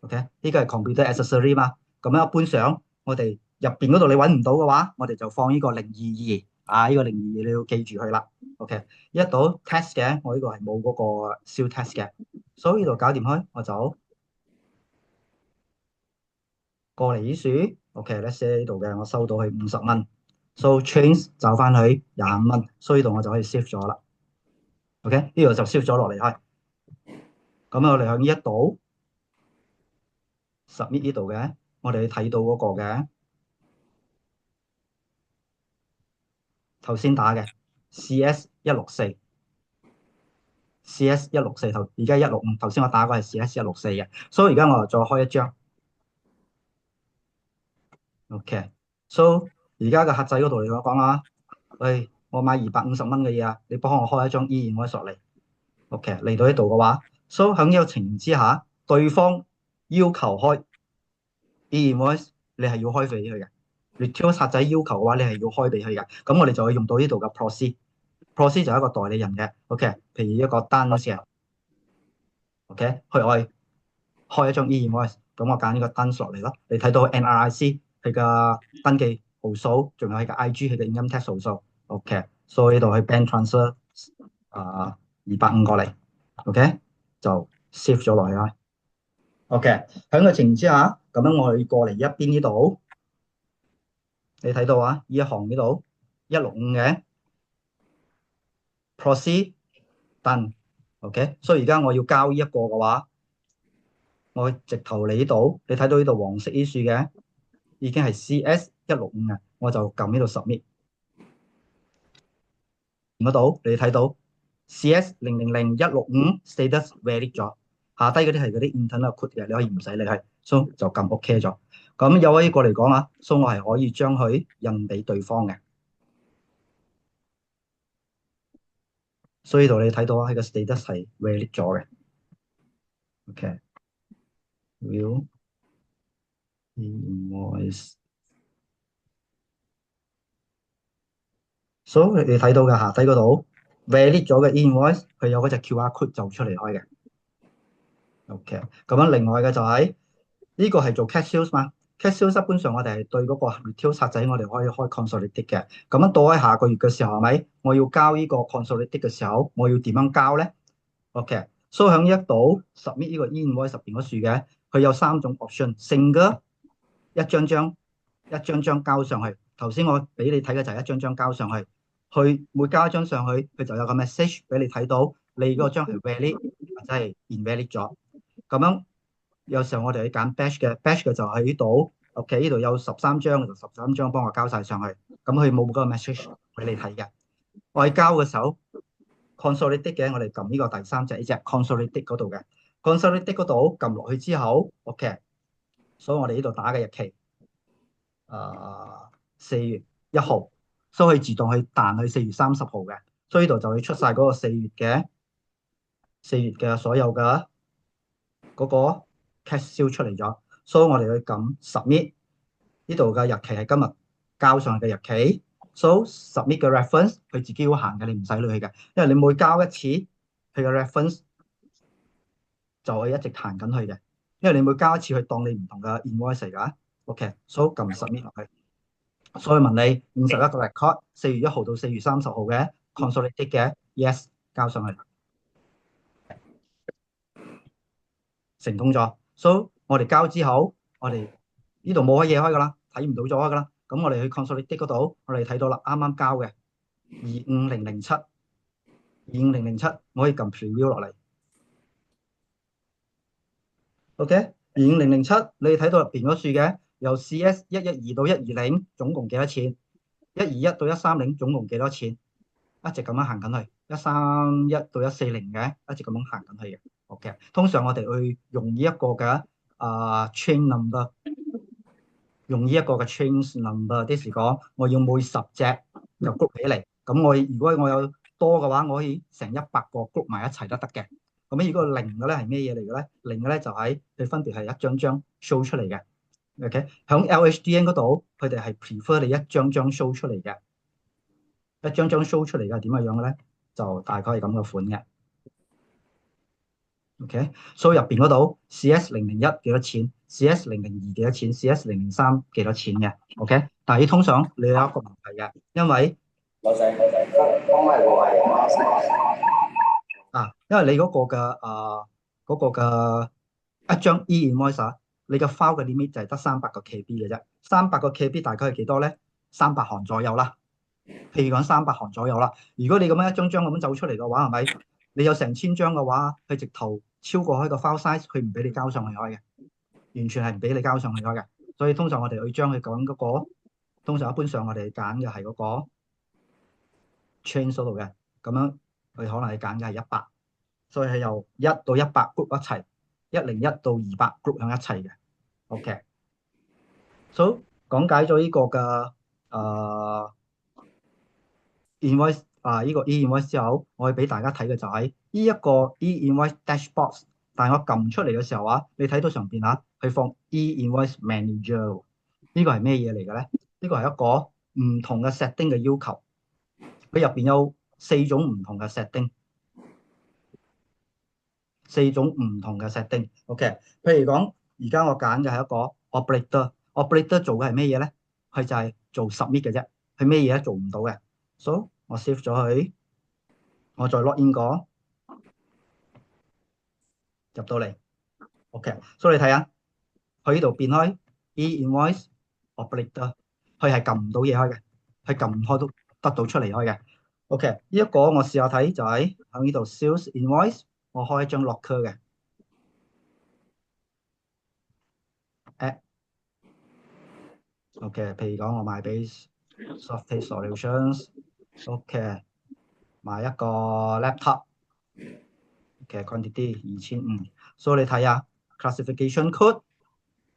OK，呢個係 computer accessory 嘛。咁樣一般上我哋入邊嗰度你揾唔到嘅話，我哋就放呢個022啊，呢個022你要記住佢啦。OK，一到 test 嘅，我呢個係冇嗰個 sales tax 嘅，所以呢度搞掂開，我就過嚟呢處。OK，let's say 呢度嘅我收到係50蚊，so change 找翻去25蚊，所以呢度我就可以 save 咗啦。OK，呢度就 save 咗落嚟開。咁我哋向呢一度 submit 呢度嘅，我哋睇到嗰個嘅頭先打嘅 CS164，CS164頭，而家165，頭先我打過係 CS164嘅，所以而家我又再開一張。OK，so 而家嘅客仔嗰度嚟講啊，喂，我買250蚊嘅嘢啊，你幫我開一張 E-invoice 落嚟。OK，嚟到呢度嘅話，so 喺呢個情形之下，對方要求開 E-invoice，你係要開俾佢嘅。retail 客仔要求嘅話，你係要開俾佢嘅。咁我哋就會用到呢度嘅 proxy 就係一個代理人嘅。OK，譬如一個單嘅 OK，去我開一張 E-invoice，咁我揀呢個單落嚟咯。你睇到 NRIC 佢嘅登記號數，仲有佢嘅 IG 佢嘅 income tax 號數。OK，所以呢度去 bank transfer 250過嚟。OK，就 save 咗落去啦。OK，喺個情形之下，咁樣我哋過嚟一邊呢度，你睇到啊？呢一行呢度165嘅 proceed done。OK，所以而家我要交呢一個嘅話，我直頭嚟呢度，你睇到呢度黃色呢樹嘅，已經係 CS165嘅，我就撳呢度 submit。嗰度你睇到 CS000165 status valid 咗，下低嗰啲係嗰啲 internal code 嘅，你可以唔使理佢，所以就撳 OK 咗。咁有呢個嚟講啊，所以我係可以將佢印俾對方嘅。所以度你睇到啊，佢個 status 係 valid 咗嘅。OK，view invoice。所以你睇到嘅下低嗰度 valid 咗嘅 invoice，佢有嗰隻 QR code 就出嚟開嘅。OK，咁樣另外嘅就係呢個係做 cash sales 嘛，cash sales 一般上我哋係對嗰個 retail 客仔，我哋可以開 consolidated 嘅。咁樣到喺下個月嘅時候係咪？我要交呢個 consolidated 嘅時候，我要點樣交咧？OK，所以喺呢一度 submit 呢個 invoice 入邊嗰樹嘅，佢有3種 option，single 一張張交上去。頭先我俾你睇嘅就係一張張交上去，佢每交一張上去，佢就有個 message 俾你睇到，你嗰張係 valid 或者係 invalid 咗。咁樣有時候我哋去揀 batch 嘅就喺呢度。OK，呢度有13張，就13張幫我交晒上去。咁佢冇嗰個 message 俾你睇嘅。我喺交嘅時候 consolidated 嘅，我哋撳呢個第3隻呢隻 consolidated 嗰度嘅 consolidated 嗰度撳落去之後 OK， 所以我哋呢度打嘅日期4月1號，所以自動去彈去4月30號嘅，所以呢度就會出晒嗰個4月嘅所有嘅嗰個 cash sale 出嚟咗，所以我哋去撳 submit， 呢度嘅日期係今日交上去嘅日期， so submit 嘅 reference 佢自己會行嘅，你唔使理佢嘅，因為你每交一次佢嘅 reference 就會一直彈緊去嘅，因為你每交一次佢當你唔同嘅 invoice 㗎。OK， 所以撳 submit 落去。所以問你51個 record 4月1號到4月30號嘅 consolidated 嘅 yes 交上去，成功咗。所以我哋交之後，我哋呢度冇乜嘢開噶啦，睇唔到咗噶啦。咁我哋去 consolidated 嗰度，我哋睇到啦，啱啱交嘅25007，我可以撳 preview 落嚟。OK，25007，你睇到入邊嗰處嘅由 CS112到120，總共幾多錢？121到130總共幾多錢？一直咁樣行緊去，131到140嘅，一直咁樣行緊去嘅。OK， 通常我哋會用呢一個嘅chain number， 用呢一個嘅 chain number， 即是講我要每10隻就 group 起嚟。咁如果我有多嘅話，我可以成100個 group 埋一齊都得嘅。咁呢個零嘅咧係咩嘢嚟嘅咧？零嘅咧就係佢分別係一張張 show 出嚟嘅。OK，喺 LHDN 嗰度，佢哋係 prefer 你一張張 show 出嚟嘅，一張張 show 出嚟嘅係點嘅樣嘅咧？就大概係咁嘅款嘅。OK，所以入邊嗰度 CS001幾多錢？CS002幾多錢？CS003幾多錢嘅？OK，但係通常你有一個問題嘅，因為因為你嗰個嘅一張 e-invoice 啊，你嘅 file 嘅 limit 就係得300個 KB 嘅啫。300個 KB 大概係幾多咧？300行左右啦。譬如講300行左右啦。如果你咁樣一張張咁樣走出嚟嘅話，係咪？你有成千張嘅話，佢直頭超過開個 file size，佢唔俾你交上去開嘅，完全係唔俾你交上去開嘅。所以通常我哋去將佢講嗰個，通常一般上我哋揀嘅係嗰個 chain 數度嘅，咁樣佢可能係揀嘅係100，所以係由1到100 group 一齊，101到200 group 響一齊嘅。OK，so 講解咗呢個嘅invoice 呢個 e-invoice 之後，我會俾大家睇嘅就係呢一個 e-invoice dashboard。但係我撳出嚟嘅時候你睇到上邊佢放 e-invoice manager， 呢個係咩嘢嚟嘅咧？呢個係一個唔同嘅 setting 嘅要求，佢入邊有4種唔同嘅 setting， 4種唔同嘅 setting。OK， 譬如講而家我揀嘅係一個 operator 做嘅係咩嘢咧？佢就係做 submit 嘅啫，佢咩嘢都做唔到嘅。So 我 save 咗佢，我再 log in 過入到嚟。OK， 所以你睇下，佢呢度變開 e-invoice operator， 佢係撳唔到嘢開嘅，佢撳唔開都得到出嚟開嘅。OK， 呢一個我試下睇就係喺呢度 sales invoice， 我開一張 locker 嘅。OK， 譬如講我賣俾 Softace Solutions，OK， 買一個 laptop，OK，quantity 2500，所以你睇下 classification code，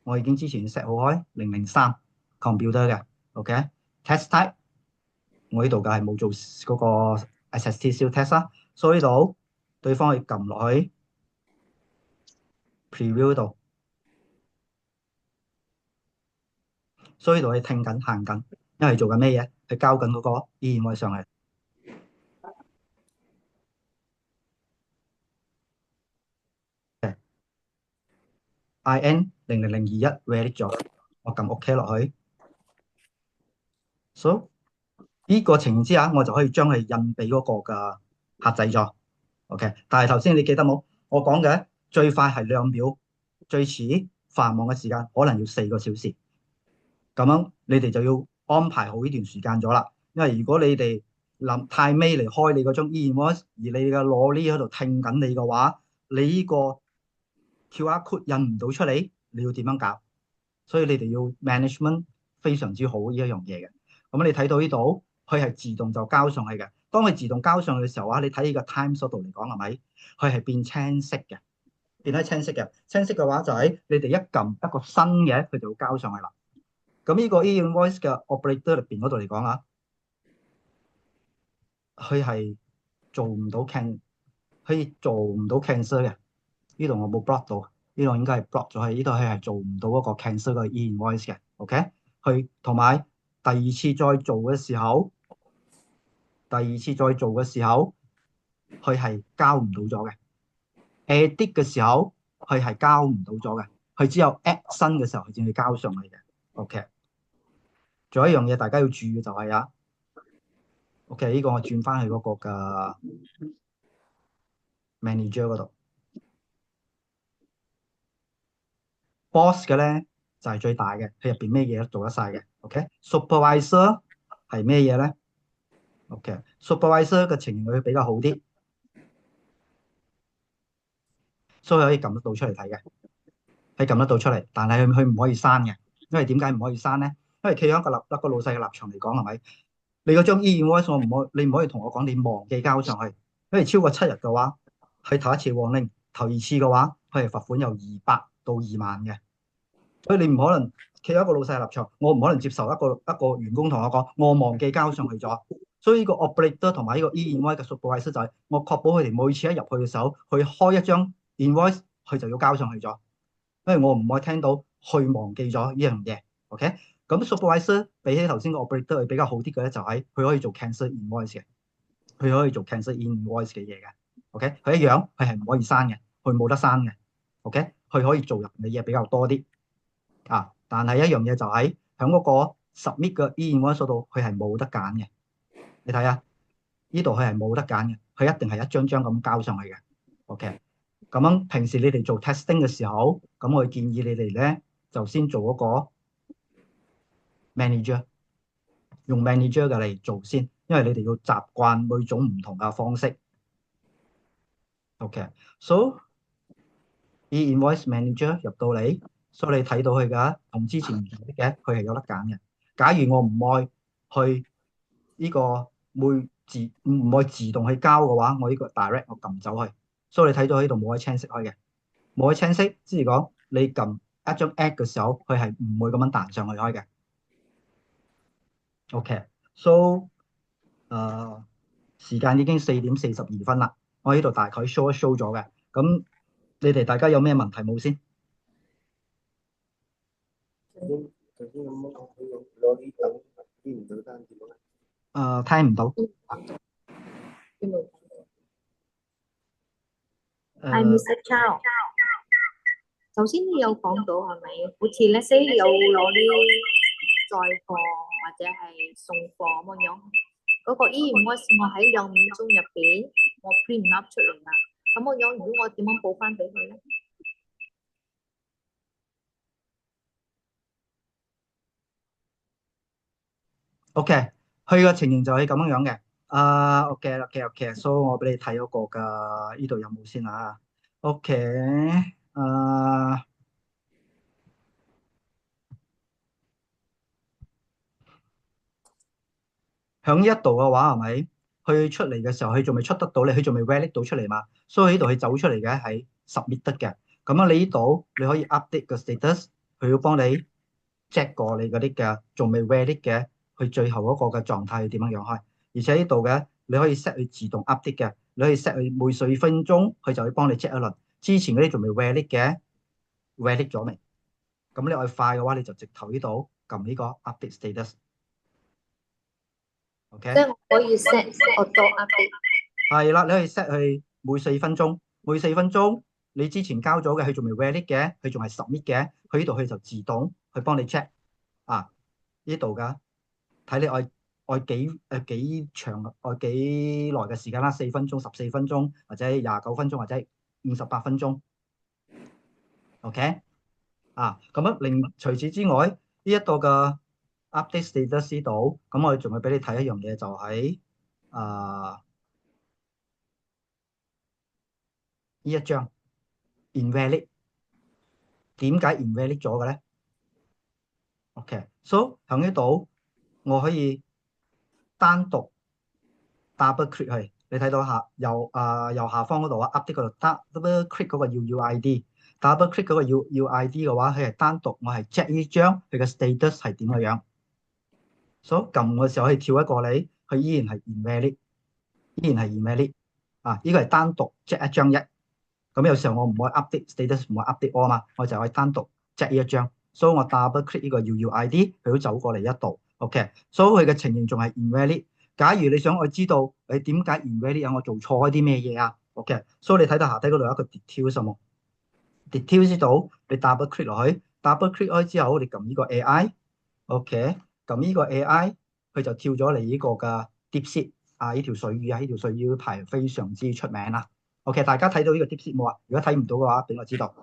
我已經之前 set 好開003 computer 嘅。OK，test type 我呢度嘅係冇做嗰個 SST seal test 啦，所以呢度對方可以撳落去 preview 度，所以呢度係聽緊行緊，因為做緊咩嘢？係交緊嗰個 e-invoice 上嚟。IN00021 ready 咗，我撳 OK 落去。So 呢個情形之下，我就可以將佢印俾嗰個嘅客製咗。OK， 但係頭先你記得冇？我講嘅最快係2秒，最遲繁忙嘅時間可能要4個小時。咁樣你哋就要安排好呢段時間咗啦。因為如果你哋太尾嚟開你嗰張 e-invoice， 而你嘅攞呢喺度聽緊你嘅話，你呢個 QR code 印唔到出嚟，你要點樣搞？所以你哋要 management 非常之好呢一樣嘢嘅。咁你睇到呢度，佢係自動就交上去嘅。當佢自動交上去嘅時候你睇呢個 time 數度嚟講係咪？佢係變青色嘅，變咗青色嘅。青色嘅話就係你哋一撳一個新嘅，佢就會交上去啦。咁呢個 e-invoice 嘅 operator 入邊嗰度嚟講佢係做唔到 cancel 嘅。呢度我冇 block 到，呢度應該係 block 咗，呢度係做唔到嗰個 cancel 嘅 e-invoice 嘅。OK， 佢同埋第二次再做嘅時候，佢係交唔到咗嘅。edit 嘅時候，佢係交唔到咗嘅。佢只有 add 新嘅時候，佢先會交上嚟嘅。OK， 仲有一樣嘢大家要注意嘅就係OK， 呢個我轉翻去嗰個嘅 manager 嗰度。boss 嘅咧就係最大嘅，佢入邊咩嘢都做得晒嘅。OK，supervisor 係咩嘢咧？OK，supervisor 嘅情形會比較好啲，所以可以撳得到出嚟睇嘅，係撳得到出嚟，但係佢唔可以刪嘅，因為點解唔可以刪咧？因為企喺一個老細嘅立場嚟講係咪？你嗰張 e-invoice 你唔可以同我講你忘記交上去，因為超過7日嘅話，係頭一次 warning，頭2次嘅話，佢係罰款由200到2萬嘅。所以你唔可能企喺一個老細立場，我唔可能接受一個員工同我講我忘記交上去咗，所以呢個 operator 同埋呢個 e-invoice 嘅 supervisor 就係我確保佢哋每次一入去嘅時候，去開一張 invoice，佢就要交上去咗，因為我唔可以聽到去忘記咗呢樣嘢。OK，咁 supervisor 比起頭先個 operator 係比較好啲嘅咧，就係佢可以做 cancel invoice 嘅，佢可以做 cancel invoice 嘅嘢嘅。OK，佢一樣，佢係唔可以刪嘅，佢冇得刪嘅。OK，佢可以做入嘅嘢比較多啲啊，但係一樣嘢就係喺嗰個 submit 嘅 e-invoice 度，佢係冇得揀嘅。你睇下，呢度佢係冇得揀嘅，佢一定係一張張咁交上去嘅。OK，咁樣平時你哋做 testing 嘅時候，咁我建議你哋咧就先做嗰個 manager，用 manager 嘅嚟做先，因為你哋要習慣每種唔同嘅方式。OK，so e-invoice manager 入到嚟，所以你睇到佢㗎，同之前唔同啲嘅，佢係有得揀嘅。假如我唔愛去呢個唔愛自動去交嘅話，我呢個 direct 我撳走去，所以你睇到呢度冇可以青色開嘅，冇可以青色，即係講你撳一張 add 嘅時候，佢係唔會咁樣彈上去開嘅。OK，so 時間已經4:42啦，我呢度大概 show 一 show 咗嘅，咁你哋大家有咩問題冇先？聽唔到。係 Mr. Chow，首先你有講到係咪？好似咧 say 有攞啲載貨或者係送貨咁樣，嗰個e-invoice我喺2秒鐘入邊我 print up 出嚟啦。咁樣如果我點樣補翻俾佢咧？OK，佢個情形就係咁樣嘅。OK，so 我俾你睇嗰個㗎，呢度有冇先啊？OK，響呢一度嘅話係咪？佢出嚟嘅時候，佢仲未出得到你，佢仲未 valid 到出嚟嘛？所以呢度佢走出嚟嘅係 submit 得嘅。咁樣你呢度你可以 update 個 status，佢要幫你 check 過你嗰啲嘅仲未 valid 嘅，佢最後嗰個嘅狀態係點樣樣開。而且呢度嘅你可以 set 佢自動 update 嘅，你可以 set 佢每4分鐘佢就會幫你 check 一輪，之前嗰啲仲未 valid 嘅 valid 咗未？咁你愛快嘅話，你就直頭呢度撳呢個 update status。OK，即係我可以 set 我多 update。係啦，你可以 set 去每4分鐘，每4分鐘你之前交咗嘅，佢仲未 valid 嘅，佢仲係 submit 嘅，佢呢度佢就自動去幫你 check 啊，呢度噶睇你愛幾長，愛幾耐嘅時間啦，4分鐘、14分鐘或者29分鐘或者58分鐘。OK 啊，咁樣除此之外，呢一度嘅 update status 度，咁我哋仲會俾你睇一樣嘢，就係呢一張 invalid， 點解 invalid 咗嘅咧？OK，so 喺呢度我可以單獨 double click 去，你睇到右下方嗰度啊 update 嗰度 double click 嗰個 UUID，double click 嗰個 UUID 嘅話，佢係單獨我係 check 呢張佢嘅 status 係點嘅樣。so 撳嘅時候可以跳一個你，佢依然係 invalid 啊！呢個係單獨 check 一張一。咁有時候我唔可以 update status，唔可以 update all 嘛，我就可以單獨 check 呢一張，所以我 double click 呢個 UUID，佢都走過嚟一度。OK，所以佢嘅情形仲係 invalid。假如你想我知道你點解 invalid 啊，我做錯啲咩嘢啊？OK，所以你睇到下底嗰度有一個 details 冇 ？details 度你 double click 落去，double click 開之後，你撳呢個 AI，OK，撳呢個 AI，佢就跳咗嚟呢個嘅 DeepSeek 啊，呢條水魚啊，呢條水魚牌非常之出名啦。OK，大家睇到呢個 DeepSeek冇啊？如果睇唔到嘅話，俾我知道。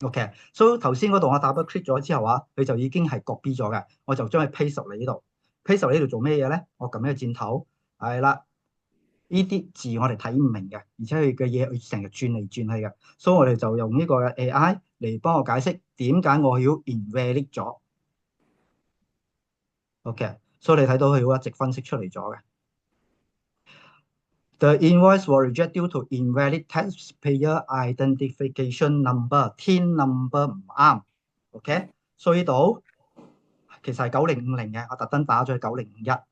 OK，所以頭先嗰度我 double click 咗之後啊，佢就已經係 copy 咗嘅，我就將佢 paste 嚟呢度。paste 嚟呢度做咩嘢咧？我撳一個箭頭，係啦，呢啲字我哋睇唔明嘅，而且佢嘅嘢佢成日轉嚟轉去嘅，所以我哋就用呢個 AI 嚟幫我解釋點解我要 invalid 咗。OK，所以你睇到佢會一直分析出嚟咗嘅。The invoice was rejected due to invalid taxpayer identification number，TIN number 唔啱。OK，所以呢度其實係9050嘅，我特登打咗去9051。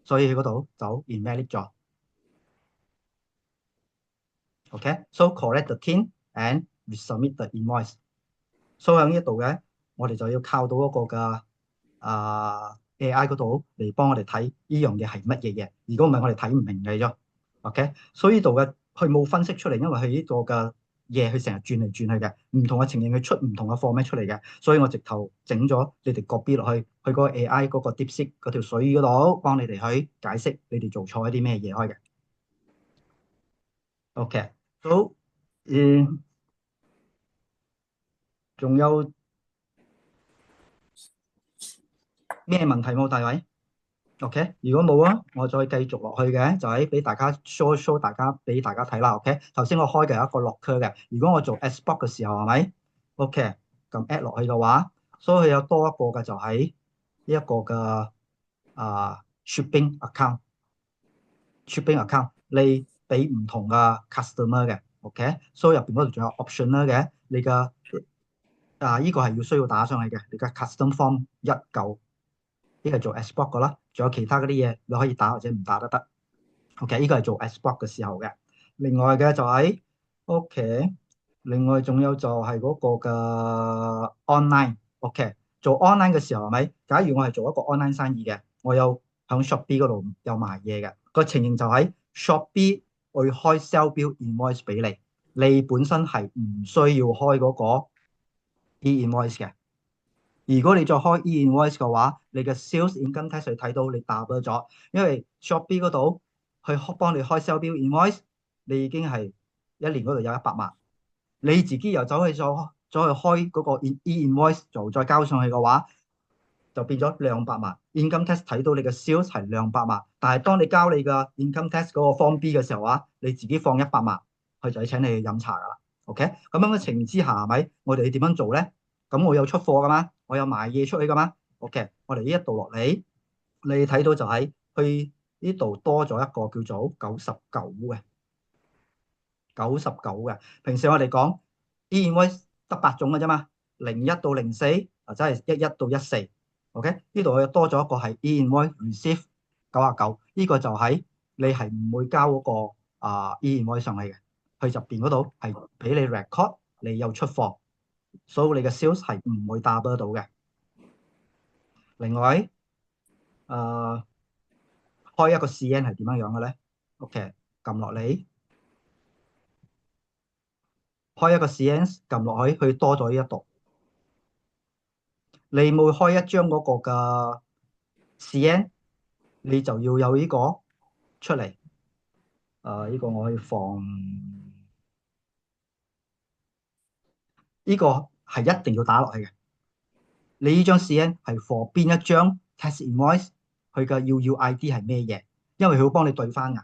所以喺嗰度就 invalid 咗。OK，so correct the tin and resubmit the invoice。所以喺呢度嘅，我哋就要靠到嗰個嘅AI 嗰度嚟幫我哋睇呢樣嘢係乜嘢嘢。如果唔係，我哋睇唔明嘅啫。OK，所以呢度嘅佢冇分析出嚟，因為佢呢個嘅嘢佢成日轉嚟轉去嘅，唔同嘅情形佢出唔同嘅 format 出嚟嘅，所以我直頭整咗你哋 copy 落去，去嗰個 AI 嗰個 DeepSeek 嗰條水嗰度，幫你哋去解釋你哋做錯一啲咩嘢開嘅。OK，好，仲有咩問題冇，大位？OK，如果冇啊，我再繼續落去嘅，就係俾大家 show 大家俾大家睇啦。OK，頭先我開嘅有一個 locker 嘅，如果我做 export 嘅時候係咪？OK，咁 add 落去嘅話，所以有多一個嘅就係呢一個嘅shipping account，shipping account 你俾唔同嘅 customer 嘅。OK，所以入邊嗰度仲有 option 啦嘅，你嘅呢個係要需要打上去嘅，你嘅 custom form 一嚿。呢個係做 export 嘅啦，仲有其他嗰啲嘢你可以打或者唔打都得。OK，呢個係做 export 嘅時候嘅。另外嘅就係 OK，另外仲有就係嗰個嘅 online。OK，做 online 嘅時候係咪？假如我係做一個 online 生意嘅，我有響 Shopee 嗰度有賣嘢嘅，個情形就喺 Shopee 會開 sell bill invoice 俾你，你本身係唔需要開嗰個 e-invoice 嘅。如果你再開 e-invoice 嘅話，你嘅 sales income tax 睇到你 double 咗，因為 Shopee 嗰度去幫你開 sell bill invoice，你已經係一年嗰度有100萬，你自己又走去開嗰個 e-invoice 就再交上去嘅話，就變咗200萬。income tax 睇到你嘅 sales 係200萬，但係當你交你嘅 income tax 嗰個 form B 嘅時候啊，你自己放100萬，佢就要請你去飲茶噶啦。OK，咁樣嘅情形之下係咪？我哋點樣做咧？咁我有出貨噶嘛？我有賣嘢出去噶嘛 ？OK，我哋呢一度落嚟，你睇到就係去呢度多咗一個叫做99嘅，99嘅。平時我哋講 e-invoice 得8種嘅啫嘛，01到04或者係11到14。OK，呢度我又多咗一個係 e-invoice receive 99，呢個就係你係唔會交嗰個e-invoice 上去嘅，佢入邊嗰度係俾你 record，你有出貨。所以你嘅 sales 係唔會 double 到嘅。另外，開一個 CN 係點樣樣嘅咧 ？OK， 撳落嚟，開一個 CN， 撳落去，佢多咗呢一度。你每開一張嗰個嘅 CN， 你就要有呢個出嚟。呢個我可以放，呢個係一定要打落去嘅。你呢張 CN 係 for 邊一張 tax invoice， 佢嘅要 ID 係咩嘢？因為佢會幫你對翻㗎。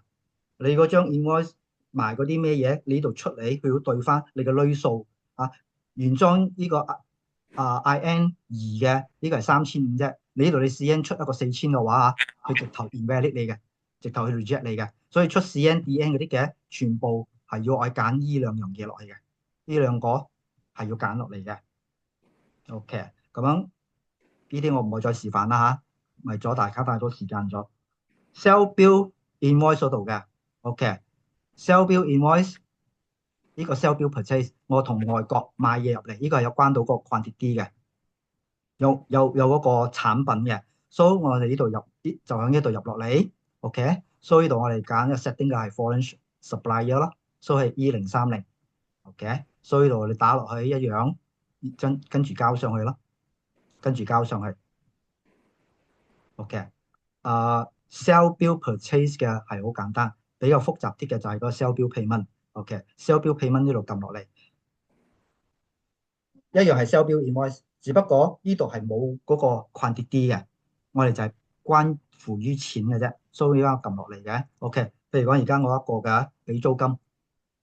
你嗰張 invoice 賣嗰啲咩嘢，你呢度出嚟，佢會對翻你嘅類數啊。原裝呢個IN2嘅呢個係3500啫。你呢度你 CN 出一個4000嘅話，佢直頭 invalid 你嘅，直頭去 reject 你嘅。所以出 CN、DN 嗰啲嘅，全部係要我揀呢兩樣嘢落去嘅，呢兩個係要揀落嚟嘅。OK，咁樣呢啲我唔會再示範啦嚇，咪阻大家太多時間咗。Sell bill invoice 嗰度嘅。OK，sell bill invoice 呢個 sell bill purchase， 我同外國買嘢入嚟，呢個係有關到個 quantity 嘅，有嗰個產品嘅，所以我哋呢度入就喺呢度入落嚟。OK，所以呢度我哋揀嘅 setting 嘅係 foreign supplier 咯，所以係 E030。OK，所以呢度你打落去一樣，跟住交上去咯，跟住交上去。OK，sell bill purchase 嘅係好簡單。比較複雜啲嘅就係個 sell bill payment。OK，sell bill payment 呢度撳落嚟，一樣係 sell bill invoice， 只不過呢度係冇嗰個 quantity 嘅，我哋就係關乎於錢嘅啫，所以而家撳落嚟嘅。OK，譬如講而家我一個嘅俾租金，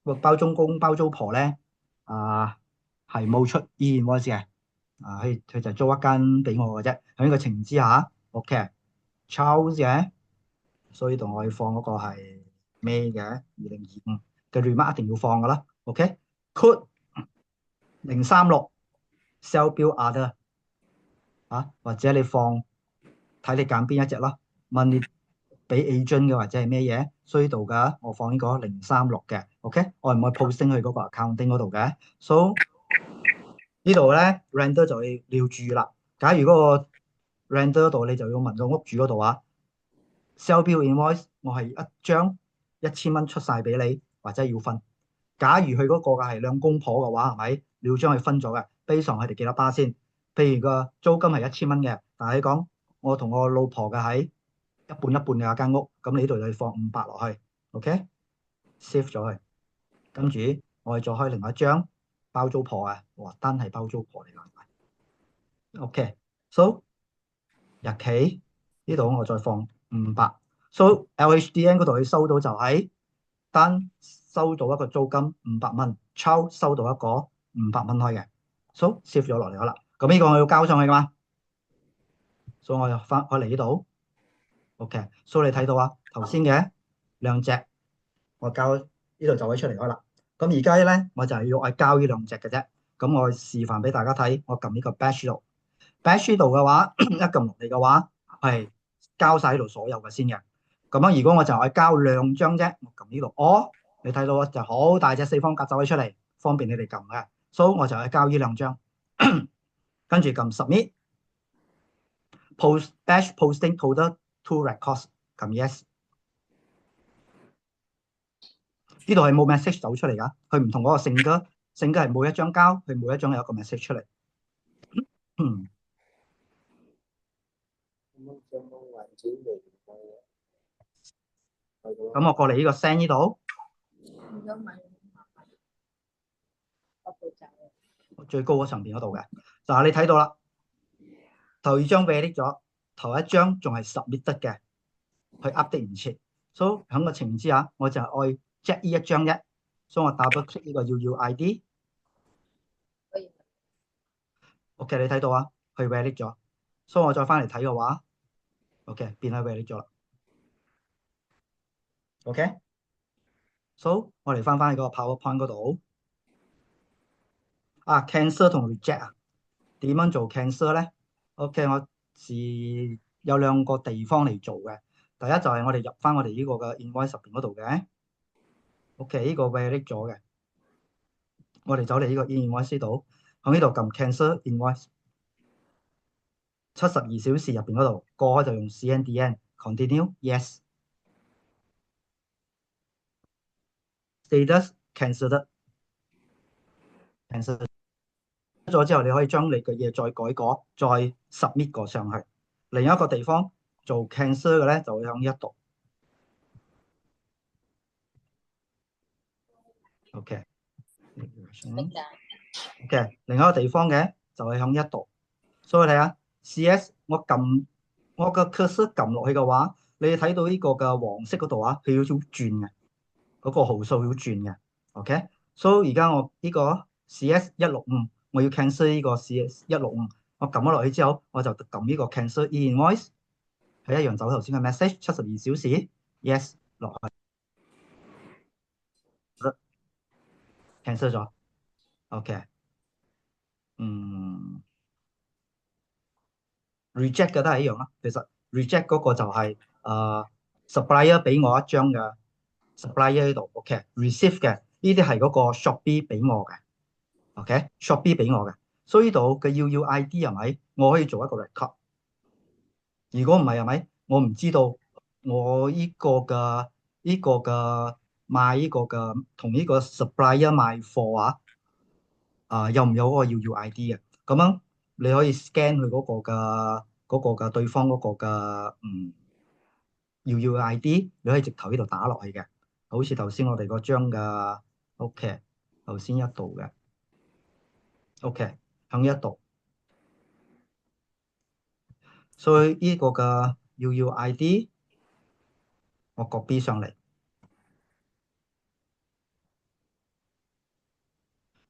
個包租公包租婆咧係冇出 e-invoice 嘅，佢就租一間俾我嘅啫。喺呢個情形之下 ，OK，Charles 嘅，所以度我要放嗰個係咩嘅2025嘅 remark 一定要放噶啦。OK，Code 036 sell bill other 或者你放睇你揀邊一隻啦。Money 俾 agent 嘅或者係咩嘢，所以呢度㗎，我放呢個036嘅，OK，我唔可以 posting 去嗰個 accounting 嗰度嘅，so 呢度咧 render 就要注意啦。假如嗰個 render 度你就要問個屋主嗰度啊，sell bill invoice 我係一張1000蚊出晒俾你，或者要分。假如佢嗰個嘅係兩公婆嘅話，係咪你要將佢分咗嘅？base on佢哋幾多巴先？譬如個租金係1000蚊嘅，但係你講我同我老婆嘅喺一半一半嘅間屋，咁你呢度就要放500落去，OK？save 咗佢，跟住我哋再開另外一張包租婆啊，哇，單係包租婆嚟㗎，OK？so 日期呢度我再放500，so LHDN 嗰度佢收到就係單收到一個租金500蚊，抽收到一個500蚊開嘅，so save 咗落嚟啦。咁呢個我要交上去㗎嘛，所以我又翻嚟呢度 ，OK，所以你睇到啊，頭先嘅兩隻我交呢度就可以出嚟開啦。咁而家咧我就係要交呢兩隻嘅啫。咁我示範俾大家睇，我撳呢個 batch 度，batch 度嘅話一撳落嚟嘅話係交晒呢度所有嘅先嘅。咁樣如果我就係交兩張啫，我撳呢度，哦，你睇到啊，就好大隻四方格走咗出嚟，方便你哋撳嘅。所以我就係交呢兩張，跟住撳 submit。Post batch posting total 2 records，撳 yes。呢度係冇 message 走出嚟㗎，佢唔同嗰個性格係每一張交，佢每一張有一個 message 出嚟。咁我過嚟呢個 send 呢度，最高嗰層邊嗰度嘅，嗱你睇到啦，頭二張 valid 咗，頭一張仲係 submit 得嘅，佢 update 唔切，所以喺個情況之下，我就係愛 check 呢一張啫，所以我 double click 呢個 UUID。OK， 你睇到啊，佢 valid 咗，所以我再翻嚟睇嘅話 ，OK 變咗 valid 咗啦。OK，so 我哋翻去嗰個 PowerPoint 嗰度。cancel 同 reject 啊，點樣做 cancel 咧 ？OK， 我有兩個地方嚟做嘅。第一就係我哋入翻我哋呢個嘅 invoice 入邊嗰度嘅。OK，呢個 valid 咗嘅，我哋走嚟呢個 invoice 度，喺呢度撳 cancel invoice。72小時入邊嗰度過開就用 CNDN continue yes status cancel cancel。咗之後，你可以將你嘅嘢再改過，再 submit 過上去。另一個地方做 cancel 嘅咧，就會響呢一度。OK，另一個地方嘅就係響呢一度。所以你睇下 CS，我個 cursor 撳落去嘅話，你睇到呢個嘅黃色嗰度啊，佢要轉嘅，嗰個號數要轉嘅。OK，所以而家我呢個 CS165。我要 cancel 呢個 CS165，我撳咗落去之後，我就撳呢個 cancel invoice， 係一樣走頭先嘅 message， 72小時 yes 落去 cancel 咗。OK， reject 嘅都係一樣啦。其實 reject 嗰個就係supplier 俾我一張嘅 supplier 呢度 OK，receive 嘅呢啲係嗰個 Shopee 俾我嘅。OK，Shopee 俾我嘅，所以呢度嘅 UUID 係咪？我可以做一個 record。如果唔係咪？我唔知道我呢個嘅賣呢個嘅同呢個 supplier 賣貨有唔有嗰個 UUID 嘅？咁樣你可以 scan 佢嗰個嘅對方嗰個嘅UUID，你可以直頭呢度打落去嘅，好似頭先我哋嗰張嘅 OK， 頭先一度嘅。OK， 響呢一度，所以呢個嘅 UUID 我 copy 上嚟，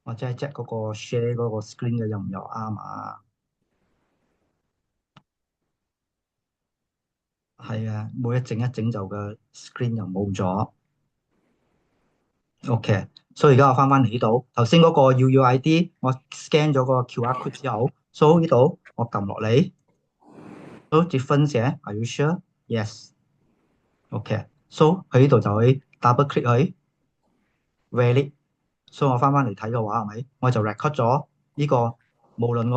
或者係 check 嗰個 share 嗰個 screen 嘅有唔有啱啊？係啊，每一整就個 screen 又冇咗。OK，所以而家我翻嚟呢度，頭先嗰個 UUID 我 scan 咗個 QR code 之後，所以呢度我撳落嚟，都結分寫 Are you sure? Yes。OK，so 佢呢度就會 double click 佢 valid。所以我翻嚟睇嘅話係咪？我就 record 咗呢個，無論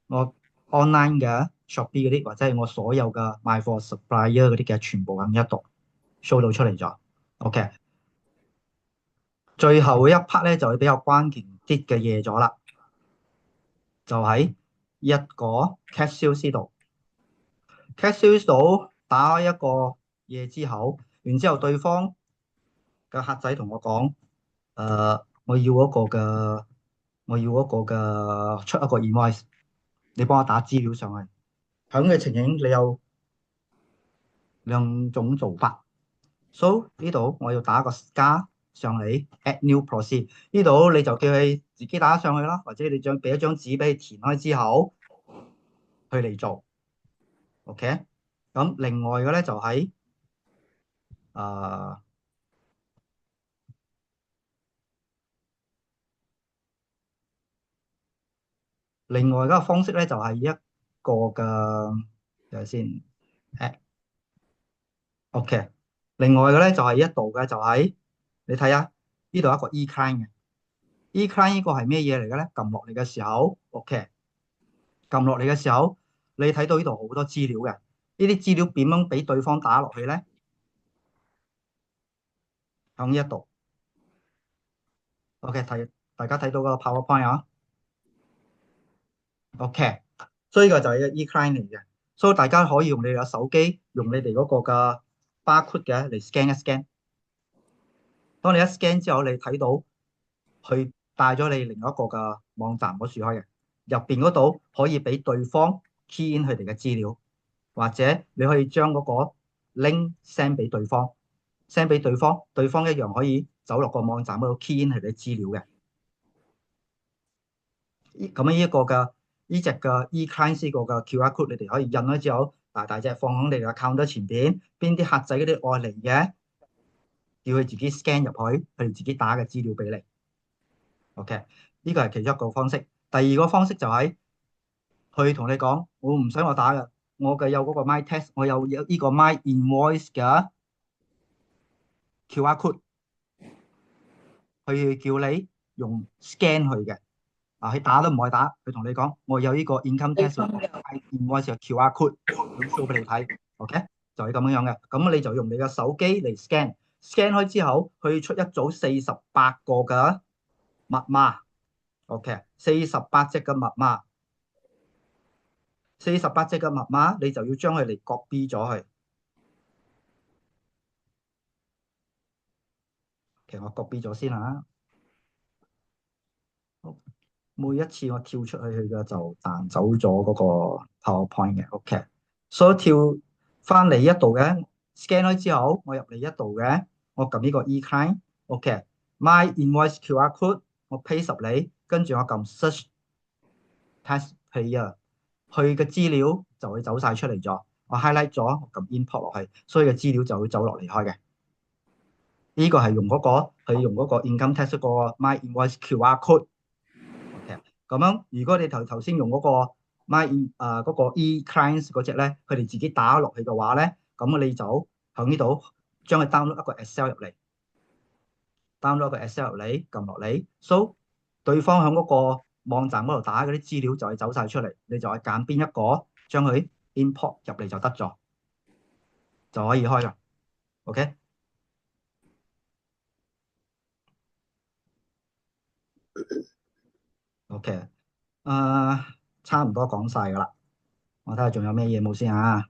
我 online 嘅 Shopee 嗰啲，或者係我所有嘅賣貨 supplier 嗰啲嘅全部咁一度 show 到出嚟咗。OK，最後一 part 咧就會比較關鍵啲嘅嘢咗啦，就喺一個 cash sales 度。cash sales 度打開一個嘢之後，然之後對方嘅客仔同我講，我要嗰個嘅出一個 invoice，你幫我打資料上去。咁嘅情形，你有兩種做法。So 呢度我要打個加上嚟 add new process，呢度你就叫佢自己打上去啦，或者你俾一張紙俾佢填開之後，去嚟做。OK，咁另外嘅咧就喺另外一個方式咧就係一個嘅，睇下先，OK。另外嘅咧就係一度嘅就係你睇下呢度一個 e-client 嘅 e-client 呢個係咩嘢嚟嘅咧？撳落嚟嘅時候，OK，撳落嚟嘅時候，你睇到呢度好多資料嘅，呢啲資料點樣俾對方打落去咧？響呢一度，OK，大家睇到個 PowerPoint 啊，OK，所以呢個就係一個 e-client 嚟嘅，所以大家可以用你嘅手機，用你哋嗰個嘅 barcode 嘅嚟 scan 一 scan。當你一 scan 之後，你睇到佢帶咗你另一個嘅網站嗰處開嘅，入邊嗰度可以俾對方 key in 佢哋嘅資料，或者你可以將嗰個 link send 俾對方，send 俾對方，對方一樣可以走落個網站嗰度 key in 佢哋資料嘅。咁呢一個嘅呢隻嘅 e-client 個嘅 QR code，你哋可以印咗之後，大大隻放喺你嘅 account 前邊，邊啲客仔嗰啲愛嚟嘅，叫佢自己 scan 入去，佢哋自己打嘅資料俾你。OK，呢個係其中一個方式。第二個方式就係佢同你講，我唔使我打嘅，我嘅有嗰個 My Test，我有呢個 My Invoice 嘅 QR code，佢叫你用 scan 去嘅。佢打都唔可以打，佢同你講，我有呢個 Income Test My Invoice 嘅 QR code，會 show 俾你睇。OK，就係咁樣嘅。咁你就用你嘅手機嚟 scan 開之後，佢出一組48個嘅密碼。OK， 48隻嘅密碼，48隻嘅密碼，你就要將佢嚟 copy 咗佢。其實我 copy 咗先啦。每一次我跳出去佢嘅就彈走咗嗰個 PowerPoint 嘅。OK，所以跳翻嚟一度嘅 scan 開之後，我入嚟一度嘅，我撳呢個 e-client。OK，My Invoice QR Code，我 paste 入嚟，跟住我撳 Search Taxpayer，佢嘅資料就會走晒出嚟咗。我 highlight 咗，我撳 import 落去，所以嘅資料就會走落嚟開嘅。呢個係用嗰個 Income Tax 嗰個 My Invoice QR Code。OK，咁樣如果你頭先用嗰個 嗰個 e-client 嗰隻咧，佢哋自己打落去嘅話咧，咁你就喺呢度將佢 download 一個 Excel 入嚟，download 一個 Excel 入嚟，撳落嚟，so 對方喺嗰個網站嗰度打嗰啲資料就係走晒出嚟，你就係揀邊一個將佢 import 入嚟就得咗，就可以開啦。OK， OK，差唔多講晒噶啦，我睇下仲有咩嘢冇先啊。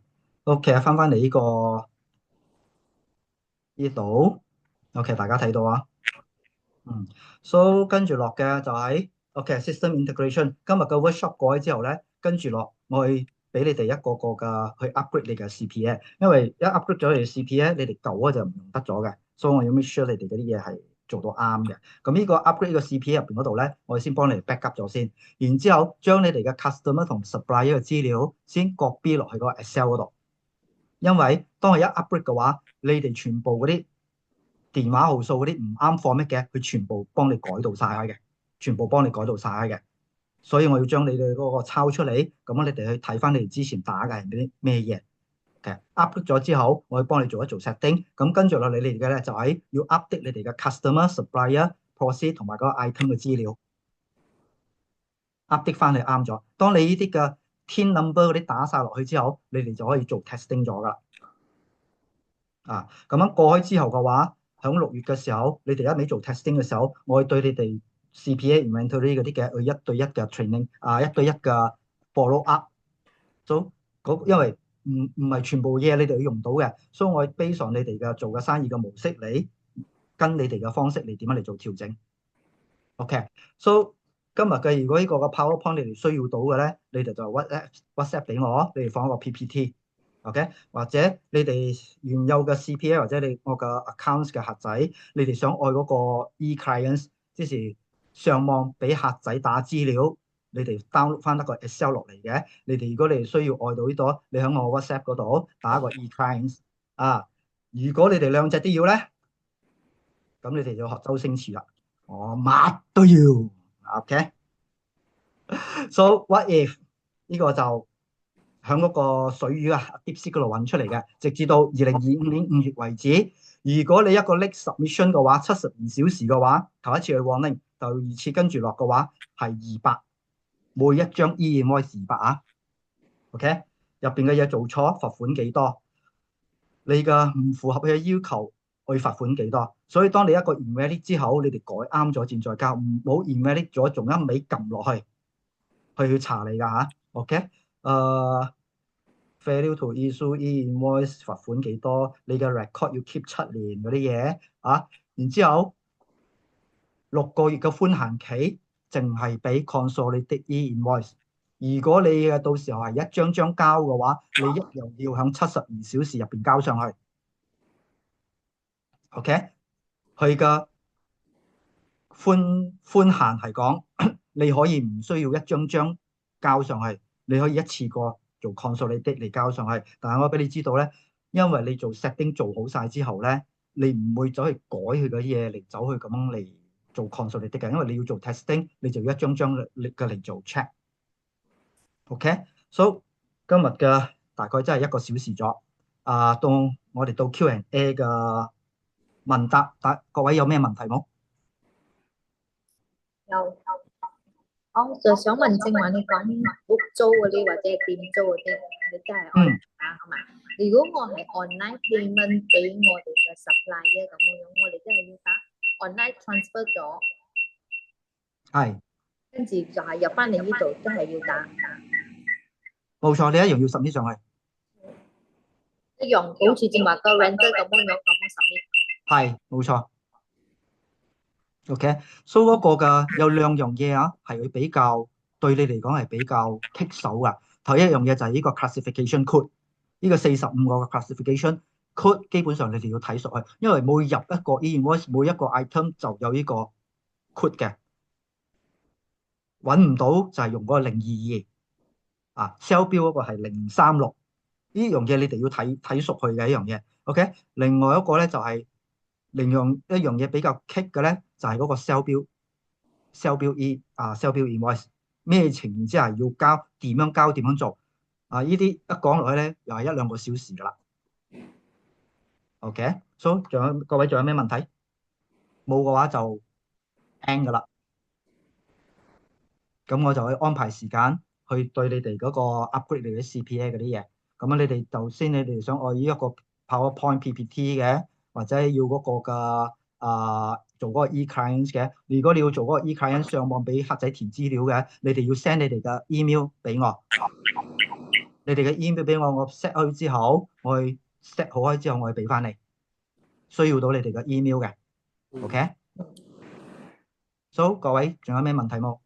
OK，翻嚟呢度，OK， 大家睇到啊。So 跟住落嘅就係 OK，System Integration。今日嘅 workshop 過咗之後咧，跟住落我會俾你哋一個個嘅去 upgrade 你嘅 CPA，因為一 upgrade 咗你嘅 CPA，你哋舊嗰就唔用得咗嘅，所以我要 make sure 你哋嗰啲嘢係做到啱嘅。咁呢個 upgrade 個 CPA 入邊嗰度咧，我哋先幫你哋 back up 咗先，然之後將你哋嘅 customer 同 supplier 嘅資料先 copy 落去嗰個 Excel 嗰度，因為當係一 upgrade 嘅話，你哋全部嗰啲電話號數嗰啲唔啱 format 嘅，佢全部幫你改到晒嘅，全部幫你改到晒嘅。所以我要將你哋嗰個抄出嚟，咁你哋去睇翻你哋之前打嘅係啲咩嘢。update 咗之後，我會幫你做一做 setting。咁跟住落嚟，你哋嘅咧就係要 update 你哋嘅 customer、supplier、process 同埋嗰個 item 嘅資料，update 翻去啱咗。當你呢啲嘅 team number 嗰啲打晒落去之後，你哋就可以做 testing 咗噶啦。咁樣過去之後嘅話，響6月嘅時候，你哋一味做 testing 嘅時候，我會對你哋 CPA inventory 嗰啲嘅一對一嘅 training，一對一嘅 follow up。因為唔係全部嘢你哋要用到嘅，所以我會 base on你哋嘅做嘅生意嘅模式嚟跟你哋嘅方式嚟點樣嚟做調整。OK，so 今日嘅如果呢個嘅 PowerPoint 你哋需要到嘅咧，你哋就 WhatsApp 俾我，你哋放一個 PPT。OK，或者你哋原有嘅 CPA 或者我嘅 accounts 嘅客仔，你哋想愛嗰個 e-clients， 即是上網俾客仔打資料，你哋 download 翻一個 Excel 落嚟嘅。你哋如果你哋需要愛到呢度，你喺我 WhatsApp 嗰度打一個 e-clients。如果你哋兩隻都要咧，咁你哋就學周星馳啦，我乜都要。OK，so what if 呢個就喺嗰個水魚DeepSeek 嗰度揾出嚟嘅，直至到2025年5月為止。如果你一個 late submission 嘅話，72小時嘅話，頭一次去 warning，第二次跟住落嘅話係200，每一張 e-invoice 200。OK， 入邊嘅嘢做錯，罰款幾多？你嘅唔符合佢嘅要求，去罰款幾多？所以當你一個 invalid 之後，你哋改啱咗先再交，唔好 invalid 咗仲一味撳落去查你㗎嚇。OK，failure to issue e-invoice 罰款幾多？你嘅 record 要 keep 7年嗰啲嘢然之後6個月嘅寬限期，淨係俾 consolidated e-invoice。如果你嘅到時候係一張張交嘅話，你一樣要喺72小時入邊交上去。OK，佢嘅寬限係講，你可以唔需要一張張交上去，你可以一次過做 consolidated 嚟交上去。但係我俾你知道咧，因為你做 setting 做好晒之後咧，你唔會走去改佢嘅嘢嚟走去咁樣嚟做 consolidated 嘅，因為你要做 testing，你就要一張張嚟做 check。OK，so 今日嘅大概真係1個小時咗。到我哋到 Q&A 嘅問答，各位有咩問題冇？有。我就想問正話你講屋租嗰啲或者係店租嗰啲，你真係按打係嘛？如果我係 online payment 俾我哋嘅 supplier 咁樣，我哋真係要打 online transfer 咗，係，跟住就係入翻嚟呢度都係要打。冇錯，你一樣要submit上去。一樣好似正話個 renter 咁樣submit。係，冇錯。OK，so 嗰個嘅有2樣嘢係會比較對你嚟講係比較棘手噶。頭一樣嘢就係呢個 classification code，呢個45個嘅 classification code 基本上你哋要睇熟去，因為每入一個 e-invoice 每一個 item 就有呢個 code 嘅，揾唔到就係用嗰個022，sell bill 嗰個係036，呢樣嘢你哋要睇熟去嘅一樣嘢。OK， 另外一個咧就係一樣嘢比較棘嘅咧，就係嗰個 sell bill sell bill invoice 咩情形之下要交，點樣交，點樣做呢啲一講落去咧，又係1-2個小時噶啦。OK，so 各位仲有咩問題？冇嘅話就 end 噶啦。咁我就去安排時間去對你哋嗰個 upgrade 你啲 CPA 嗰啲嘢。咁你哋頭先你哋想愛呢一個 PowerPoint PPT 嘅，或者要嗰個嘅做嗰個 e-clients 嘅。如果你要做嗰個 e-clients 上網俾客仔填資料嘅，你哋要 send 你哋嘅 email 俾我。你哋嘅 email 俾我，我 set 好之後，我去 set 好開之後，我去俾翻你。需要到你哋嘅 email 嘅。OK，so 各位仲有咩問題冇？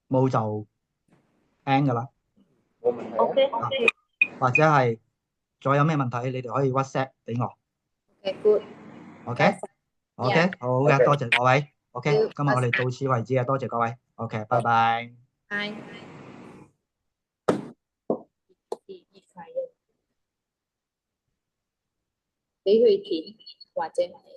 冇就 end 噶啦。OK，或者係再有咩問題，你哋可以 WhatsApp 俾我。good。OK，好嘅，多謝各位。OK，今日我哋到此為止啊，多謝各位。OK，拜拜。拜。俾佢填或者係。